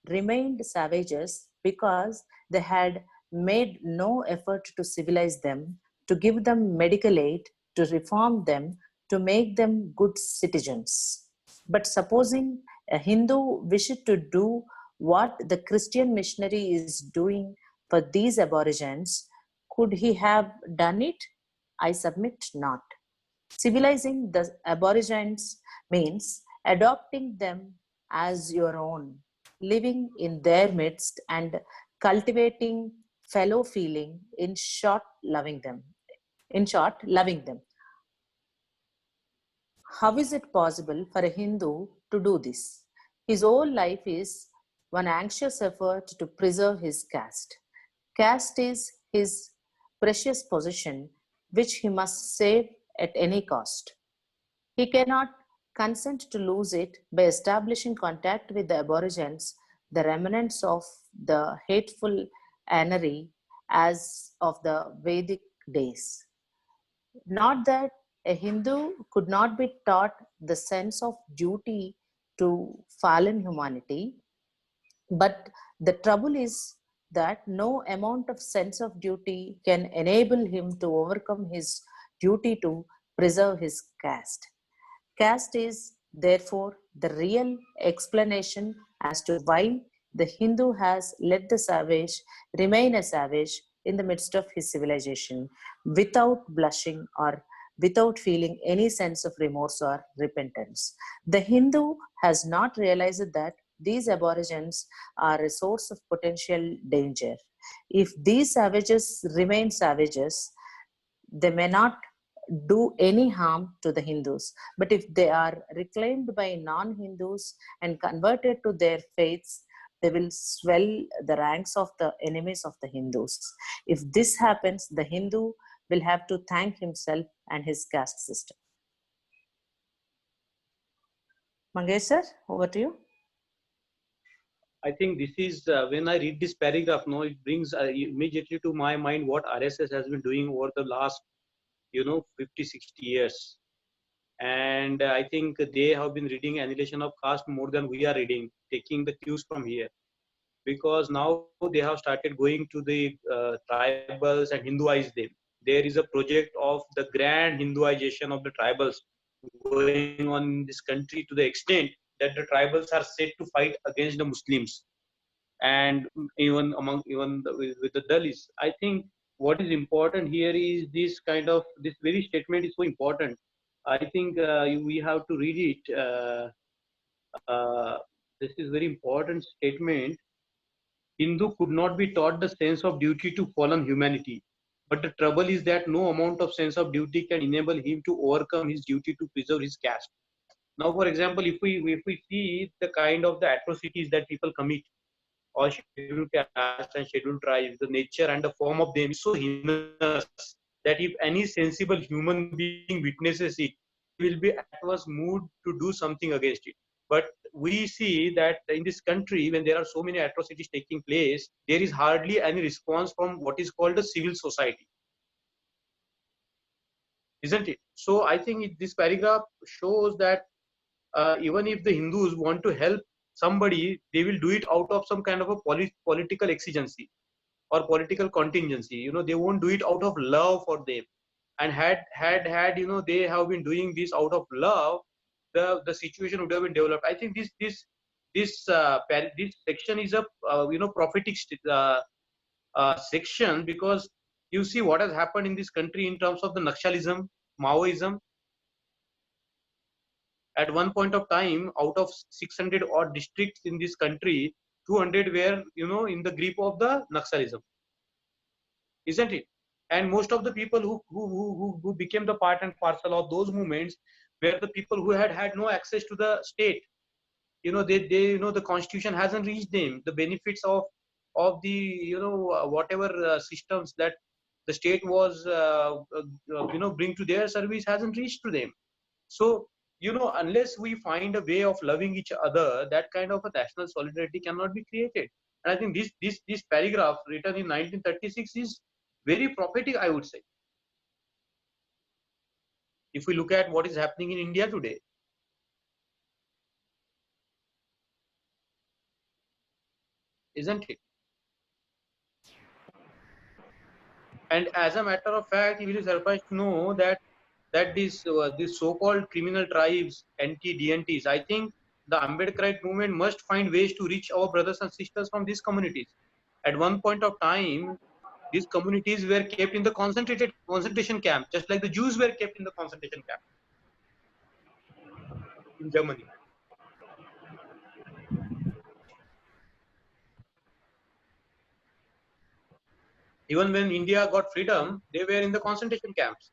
remained savages because they had made no effort to civilize them, to give them medical aid, to reform them, to make them good citizens. But supposing a Hindu wished to do what the Christian missionary is doing for these Aborigines, could he have done it? I submit not. Civilizing the Aborigines means adopting them as your own, living in their midst and cultivating fellow feeling, in short, loving them. How is it possible for a Hindu to do this? His whole life is one anxious effort to preserve his caste. Caste is his precious possession, which he must save at any cost. He cannot consent to lose it by establishing contact with the Aborigines, the remnants of the hateful Anari as of the Vedic days. Not that a Hindu could not be taught the sense of duty to fallen humanity, but the trouble is that no amount of sense of duty can enable him to overcome his duty to preserve his caste. Caste is therefore the real explanation as to why the Hindu has let the savage remain a savage in the midst of his civilization without blushing or without feeling any sense of remorse or repentance. The Hindu has not realized that these Aborigines are a source of potential danger. If these savages remain savages, they may not do any harm to the Hindus. But if they are reclaimed by non-Hindus and converted to their faiths, they will swell the ranks of the enemies of the Hindus. If this happens, the Hindu will have to thank himself and his caste system. Mangesh sir, over to you. I think this is when I read this paragraph, no, it brings immediately to my mind what RSS has been doing over the last, 50, 60 years. And I think they have been reading Annihilation of Caste more than we are reading, taking the cues from here. Because now they have started going to the tribals and Hinduize them. There is a project of the grand Hinduization of the tribals going on in this country to the extent that the tribals are set to fight against the Muslims, and even with the Dalits. I think what is important here is this very statement is so important. I think we have to read it. This is very important statement. Hindu could not be taught the sense of duty to fallen humanity. But the trouble is that no amount of sense of duty can enable him to overcome his duty to preserve his caste. Now, for example, if we see the kind of the atrocities that people commit, or scheduled caste and scheduled tribes, the nature and the form of them is so heinous that if any sensible human being witnesses it, he will be at once moved to do something against it. But we see that in this country, when there are so many atrocities taking place, there is hardly any response from what is called the civil society. Isn't it? So I think this paragraph shows that even if the Hindus want to help somebody, they will do it out of some kind of a political exigency or political contingency. They won't do it out of love for them. And had they have been doing this out of love, the situation would have been developed. I think this section is a prophetic section, because you see what has happened in this country in terms of the Naxalism, Maoism. At one point of time, out of 600 odd districts in this country, 200 were in the grip of the Naxalism, isn't it? And most of the people who became the part and parcel of those movements were the people who had no access to the state. The constitution hasn't reached them. The benefits of the whatever systems that the state was bring to their service hasn't reached to them. So unless we find a way of loving each other, that kind of a national solidarity cannot be created. And I think this paragraph written in 1936 is very prophetic, I would say, if we look at what is happening in India today. Isn't it? And as a matter of fact, you will be surprised to know that these so-called criminal tribes, anti-DNTs, I think the Ambedkarite movement must find ways to reach our brothers and sisters from these communities. At one point of time, these communities were kept in the concentration camp, just like the Jews were kept in the concentration camp in Germany. Even when India got freedom, they were in the concentration camps.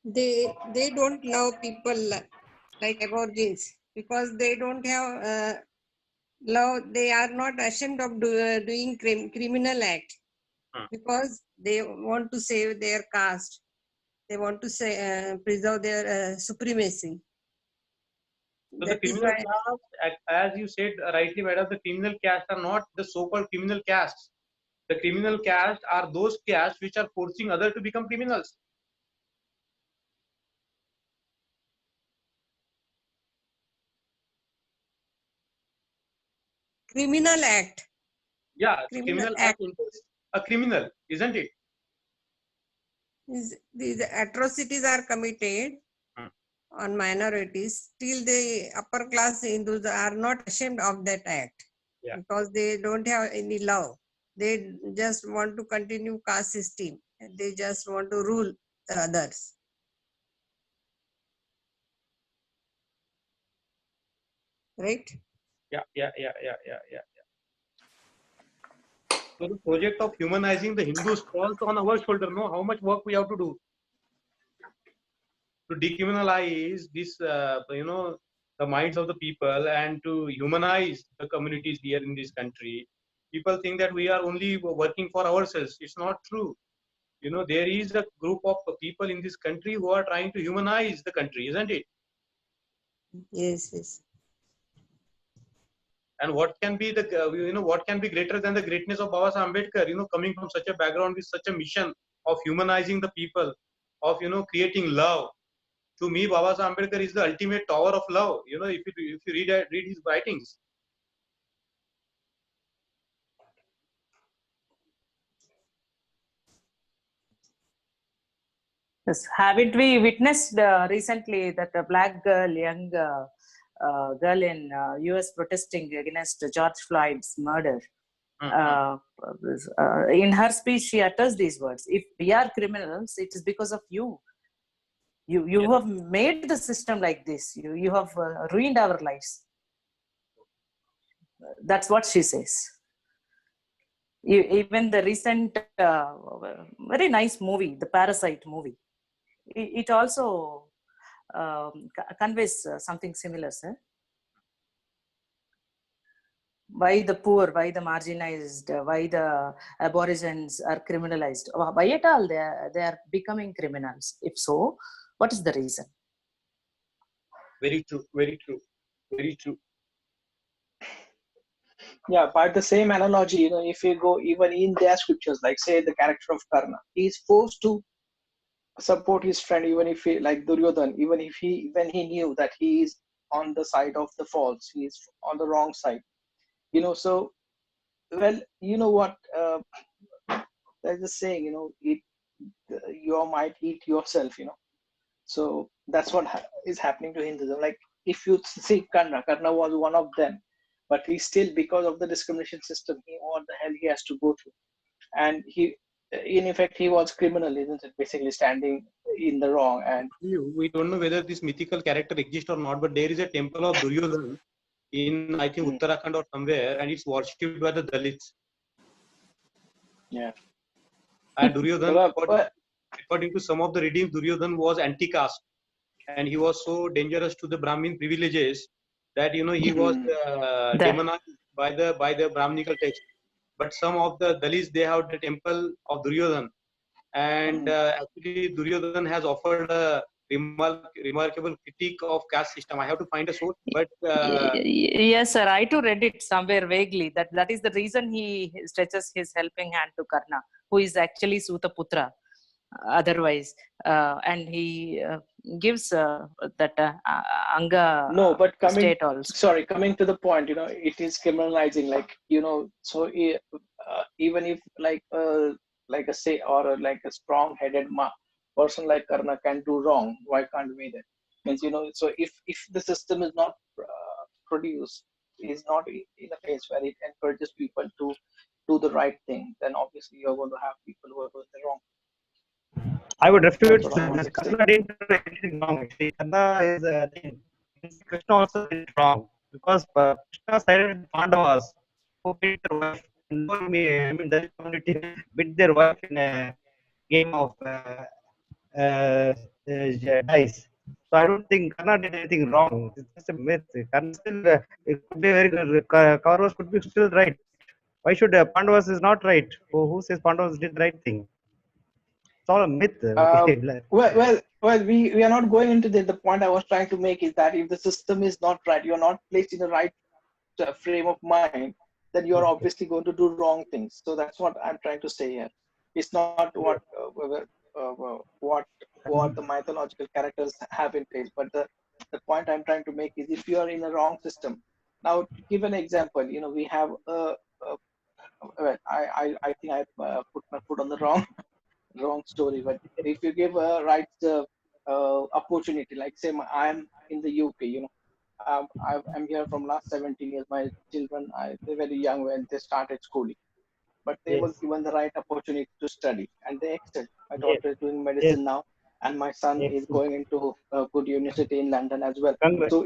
They don't love people like aborigines, because they don't have love. They are not ashamed of doing criminal act, because they want to save their caste. They want to preserve their supremacy. So the criminal caste, as you said rightly, madam, the criminal caste are not the so-called criminal castes. The criminal caste are those castes which are forcing others to become criminals. Criminal act. Yeah, criminal act is a criminal, isn't it? These atrocities are committed on minorities. Still, the upper class Hindus are not ashamed of that act, because they don't have any love. They just want to continue caste system. They just want to rule the others. Right? Yeah. So the project of humanizing the Hindus falls on our shoulder. No, how much work we have to do. to decriminalize this, the minds of the people and to humanize the communities here in this country. People think that we are only working for ourselves. It's not true. There is a group of people in this country who are trying to humanize the country, isn't it? Yes, yes. And what can be what can be greater than the greatness of Baba Sahib Ambedkar, coming from such a background with such a mission of humanizing the people, of, creating love. To me, Baba Sahib Ambedkar is the ultimate tower of love, if you read his writings. Yes. Haven't we witnessed recently that a black girl, young girl in US protesting against George Floyd's murder? In her speech, she utters these words: "If we are criminals, it is because of you. You have made the system like this. You have ruined our lives." That's what she says. Even the recent very nice movie, the Parasite movie, it also conveys something similar, sir. Why the poor, why the marginalized, why the aborigines are criminalized? Why at all they are becoming criminals? If so, what is the reason? Very true, very true, very true. Yeah, by the same analogy, if you go even in their scriptures, like say the character of Karna, he is forced to support his friend, even if he, like Duryodhan, even if when he knew that he is on the side of the false, he is on the wrong side. So, well, you know what? There's a saying, you might eat yourself. So that's what is happening to Hinduism. Like if you see Karna was one of them, but he still, because of the discrimination system, what the hell he has to go through, and in effect, he was criminal, isn't it? Basically standing in the wrong. And we don't know whether this mythical character exists or not, but there is a temple of Duryodhan in, I think, Uttarakhand or somewhere, and it's worshipped by the Dalits. Yeah. And Duryodhan, according to some of the readings, Duryodhan was anti-caste, and he was so dangerous to the Brahmin privileges that he was demonized by the Brahminical text. But some of the Dalits, they have the temple of Duryodhan, and actually Duryodhan has offered a remarkable critique of caste system. I have to find a source, but yes, sir. I too read it somewhere vaguely. That is the reason he stretches his helping hand to Karna, who is actually Sutaputra. Otherwise, and he gives that Anga state also. Coming to the point, it is criminalizing, like so even if like a say or like a strong-headed person like Karna can do wrong, why can't we then? Means so if the system is not produced, is not in a place where it encourages people to do the right thing, then obviously you're going to have people who are doing the wrong. I would refute this. Karna didn't do anything wrong. Actually, Karna is Krishna also did wrong, because Krishna sided with Pandavas who beat their wife. I mean, the community beat their wife in a game of dice. So I don't think Karna did anything wrong. It's just a myth. Karna still it could be very good. Kauravas could be still right. Why should Pandavas is not right? Who says Pandavas did the right thing? It's all a myth. Well, we are not going into the point I was trying to make is that if the system is not right, you're not placed in the right frame of mind, then you're obviously going to do wrong things. So that's what I'm trying to say here. It's not what the mythological characters have in place, but the point I'm trying to make is if you are in a wrong system. Now, to give an example, we have well, I think I put my foot on the wrong story, but if you give a right opportunity, like say I'm in the UK, I'm here from last 17 years. My children, they're very young when they started schooling, but they were given the right opportunity to study, and they excelled. My daughter is doing medicine now, and my son is going into a good university in London as well. So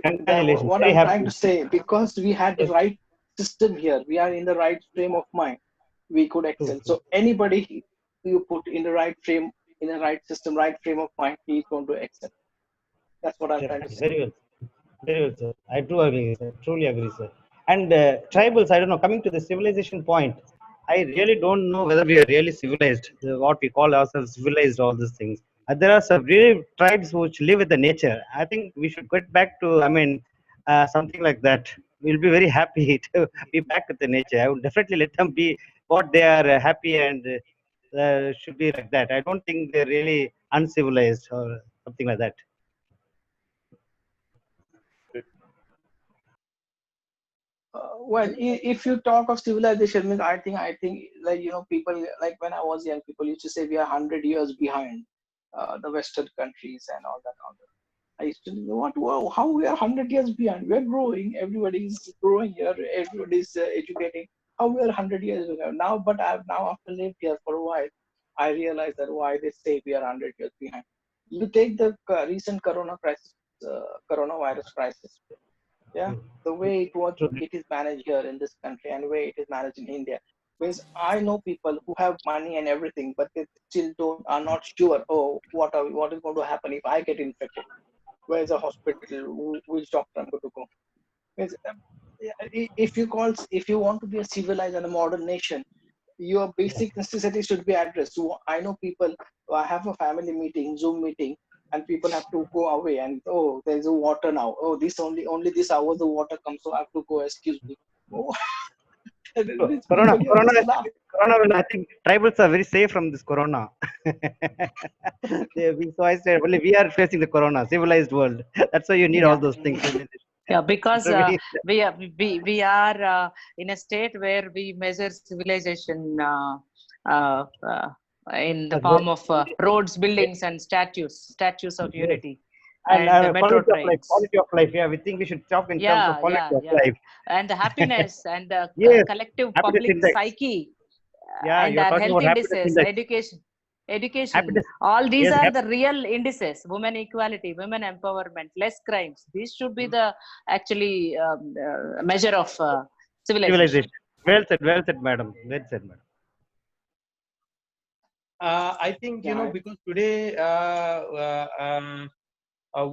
what I'm trying to say, because we had the right system here, we are in the right frame of mind, we could excel. So anybody you put in the right frame, in the right system, right frame of mind, he is going to excel. That's what I'm trying to say. Very well. Very well, sir. I do agree, sir. Truly agree, sir. And tribals, I don't know, coming to the civilization point, I really don't know whether we are really civilized, what we call ourselves civilized, all these things. There are some really tribes which live with the nature. I think we should get back to, I mean, something like that. We'll be very happy to be back with the nature. I would definitely let them be what they are happy and should be like that. I don't think they're really uncivilized or something like that. Well, if you talk of civilization, means I think like people like when I was young, people used to say we are 100 years behind the Western countries and all that. I used to think, how we are 100 years behind? We are growing. Everybody is growing here. Everybody is educating. How we are 100 years behind now? But I've now after lived here for a while, I realize that why they say we are 100 years behind. You take the recent coronavirus crisis. Yeah, the way it is managed here in this country and the way it is managed in India. Because I know people who have money and everything, but they still are not sure. Oh, what is going to happen if I get infected? Where's the hospital? Which doctor I'm going to go? Because, if you want to be a civilized and a modern nation, your basic necessities should be addressed. So I know people. I have a family meeting, Zoom meeting, and people have to go away. And oh, there's a water now. Oh, this only this hour the water comes, so I have to go. Excuse me. Oh, Corona, I think tribals are very safe from this corona. So I said, only we are facing the corona, civilized world. That's why you need all those things. Yeah, because we are in a state where we measure civilization in the form of roads, buildings, and statues of unity. And metro quality of life. Yeah, we think we should talk in terms of quality of life. And the happiness and the Yes, collective happiness public index. psyche Yeah, and you're our talking health about happiness indices, index. education, Happiness. all these Yes, are the real indices. Women equality, women empowerment, less crimes. These should be the actually measure of civilization. Well said, madam. Well said, madam. I think because today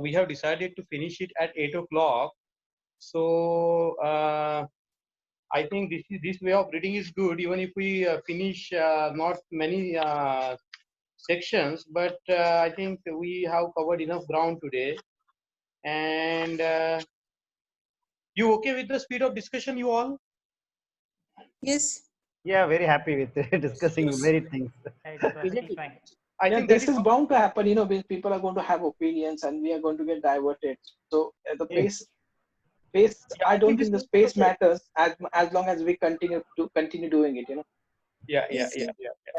we have decided to finish it at 8 o'clock. So I think this way of reading is good, even if we finish not many sections, but I think we have covered enough ground today. And you okay with the speed of discussion, you all? Yes. Yeah, very happy with discussing many things. I think this is bound to happen. Because people are going to have opinions, and we are going to get diverted. So the pace. I don't think the space matters as long as we continue doing it. Yeah.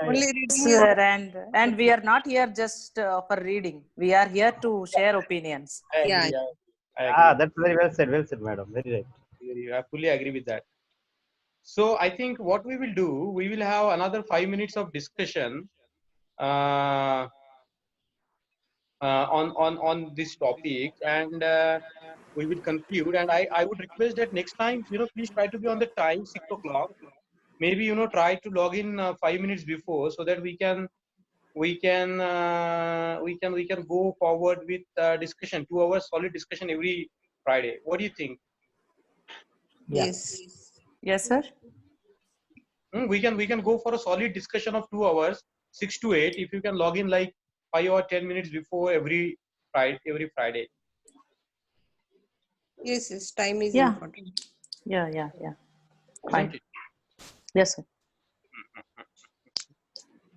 Only reading and we are not here just for reading. We are here to share opinions. Yeah. That's very well said. Well said, madam. Very right. I fully agree with that. So I think what we will do, we will have another 5 minutes of discussion on this topic, and we will conclude. And I would request that next time, please try to be on the time, 6 o'clock. Maybe try to log in 5 minutes before, so that we can go forward with discussion. 2 hours solid discussion every Friday. What do you think? Yes. Yes, sir. We can go for a solid discussion of 2 hours, 6 to 8. If you can log in like 5 or 10 minutes before every Friday. Yes, time is important. Yeah. Fine. Yes, sir.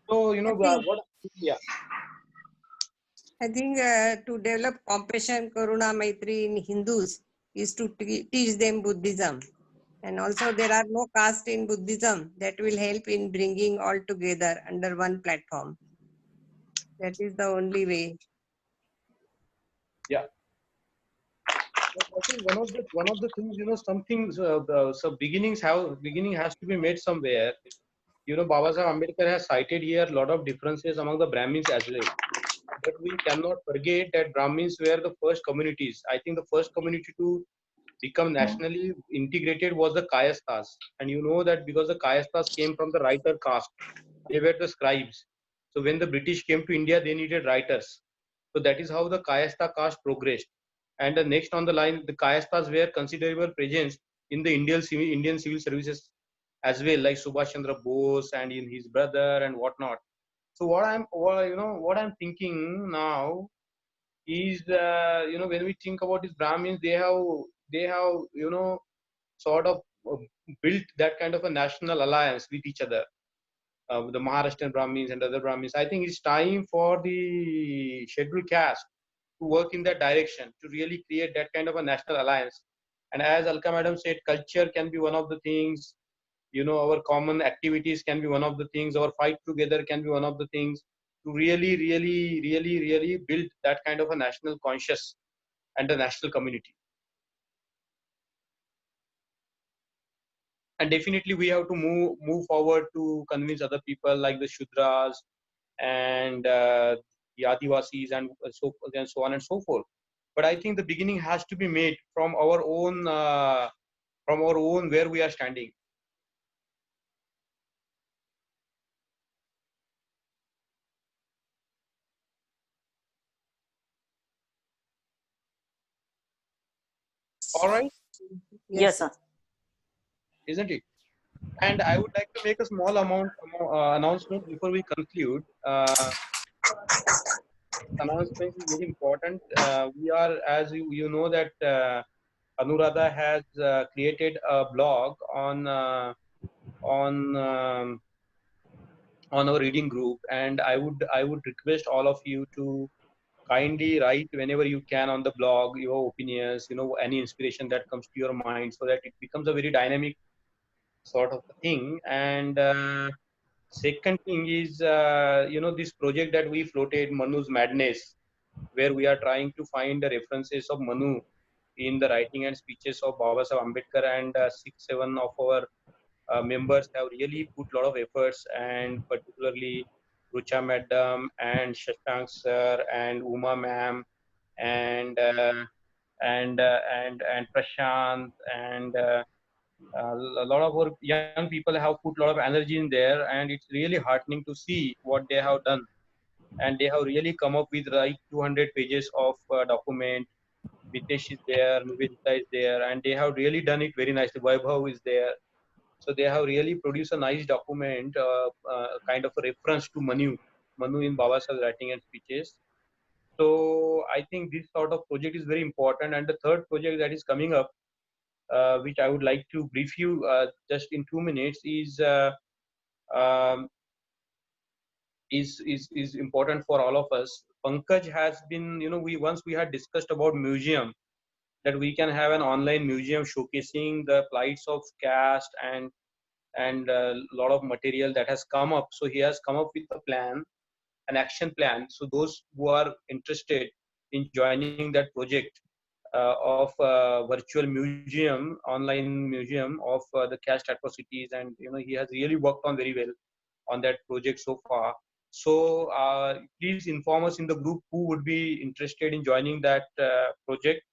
So I think to develop compassion, karuna, maitri in Hindus is to teach them Buddhism. And also there are no caste in Buddhism that will help in bringing all together under one platform. That is the only way. Yeah. I think one of the things, something so beginning has to be made somewhere. Baba Sahib Ambedkar has cited here a lot of differences among the Brahmins as well. But we cannot forget that Brahmins were the first communities. I think the first community to become nationally integrated was the Kayasthas. And you know that because the Kayasthas came from the writer caste, they were the scribes. So when the British came to India, they needed writers. So that is how the Kayastha caste progressed. And the next on the line, the Kayasthas were considerable presence in the Indian civil services as well, like Subhash Chandra Bose and in his brother and whatnot. So what I'm thinking now is, when we think about these Brahmins, they have sort of built that kind of a national alliance with each other, the Maharashtrian Brahmins and other Brahmins. I think it's time for the scheduled caste to work in that direction, to really create that kind of a national alliance. And as Alka Madam said, culture can be one of the things, our common activities can be one of the things, our fight together can be one of the things, to really build that kind of a national conscious and a national community. And definitely we have to move forward to convince other people like the Shudras and the Adivasis and so on and so forth. But I think the beginning has to be made from our own where we are standing. All right. Yes, sir. Isn't it? And I would like to make a small announcement before we conclude. Announcement is very important. We are, as you know, that Anuradha has created a blog on our reading group, and I would request all of you to kindly write whenever you can on the blog your opinions, any inspiration that comes to your mind, so that it becomes a very dynamic sort of thing. And second thing is, this project that we floated, Manu's Madness, where we are trying to find the references of Manu in the writing and speeches of Baba Saheb Ambedkar, and 6-7 of our members have really put a lot of efforts, and particularly Rucha Madam and Shashank Sir and Uma Ma'am and Prashant and a lot of our young people have put a lot of energy in there, and it's really heartening to see what they have done. And they have really come up with like 200 pages of document. Vitesh is there, Nivedita is there, and they have really done it very nicely. Vaibhav is there. So they have really produced a nice document, kind of a reference to Manu in Baba Saheb's writing and speeches. So I think this sort of project is very important. And the third project that is coming up, which I would like to brief you just in 2 minutes, is important for all of us. Pankaj has been, we had discussed about museum, that we can have an online museum showcasing the plights of caste and a lot of material that has come up. So he has come up with a plan, an action plan. So those who are interested in joining that project of virtual museum, online museum of the caste atrocities, and he has really worked on very well on that project so far. So please inform us in the group who would be interested in joining that project,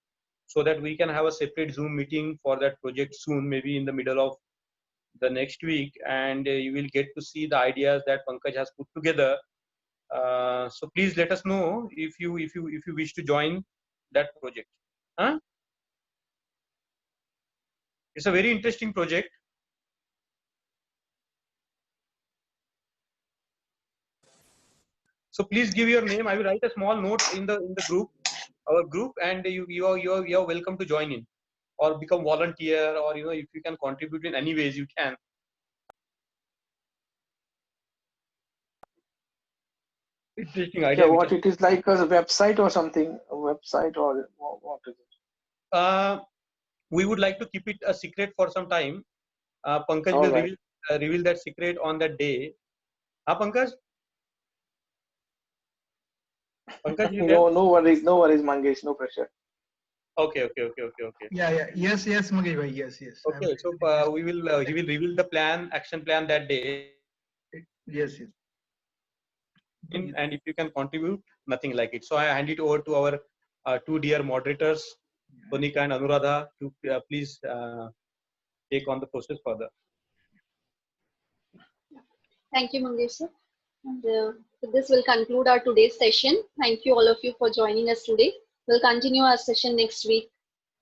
so that we can have a separate Zoom meeting for that project soon, maybe in the middle of the next week, and you will get to see the ideas that Pankaj has put together. So please let us know if you wish to join that project. Huh? It's a very interesting project. So please give your name. I will write a small note in the group, our group, and you are welcome to join in or become volunteer, or if you can contribute in any ways you can. Interesting idea. Yeah, what it is, like a website or something? A website, or what is it? We would like to keep it a secret for some time. Pankaj will reveal that secret on that day. Pankaj? Pankaj, no worries, Mangesh, no pressure. Okay. Yeah. Yes, Mangesh bhai. Yes. Okay, so he will reveal the action plan that day. Yes. And if you can contribute, nothing like it. So I hand it over to our two dear moderators, Sonika and Anuradha, to please take on the process further. Thank you, Mangesh sir. And, so this will conclude our today's session. Thank you all of you for joining us today. We'll continue our session next week,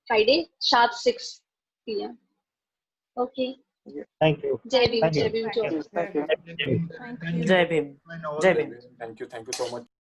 Friday, sharp 6 p.m. Okay. Thank you. Jai Bhim, Thank Jai you. Bhim to all. Thank you. Jai Bhim. Jai Bhim. Thank you so much.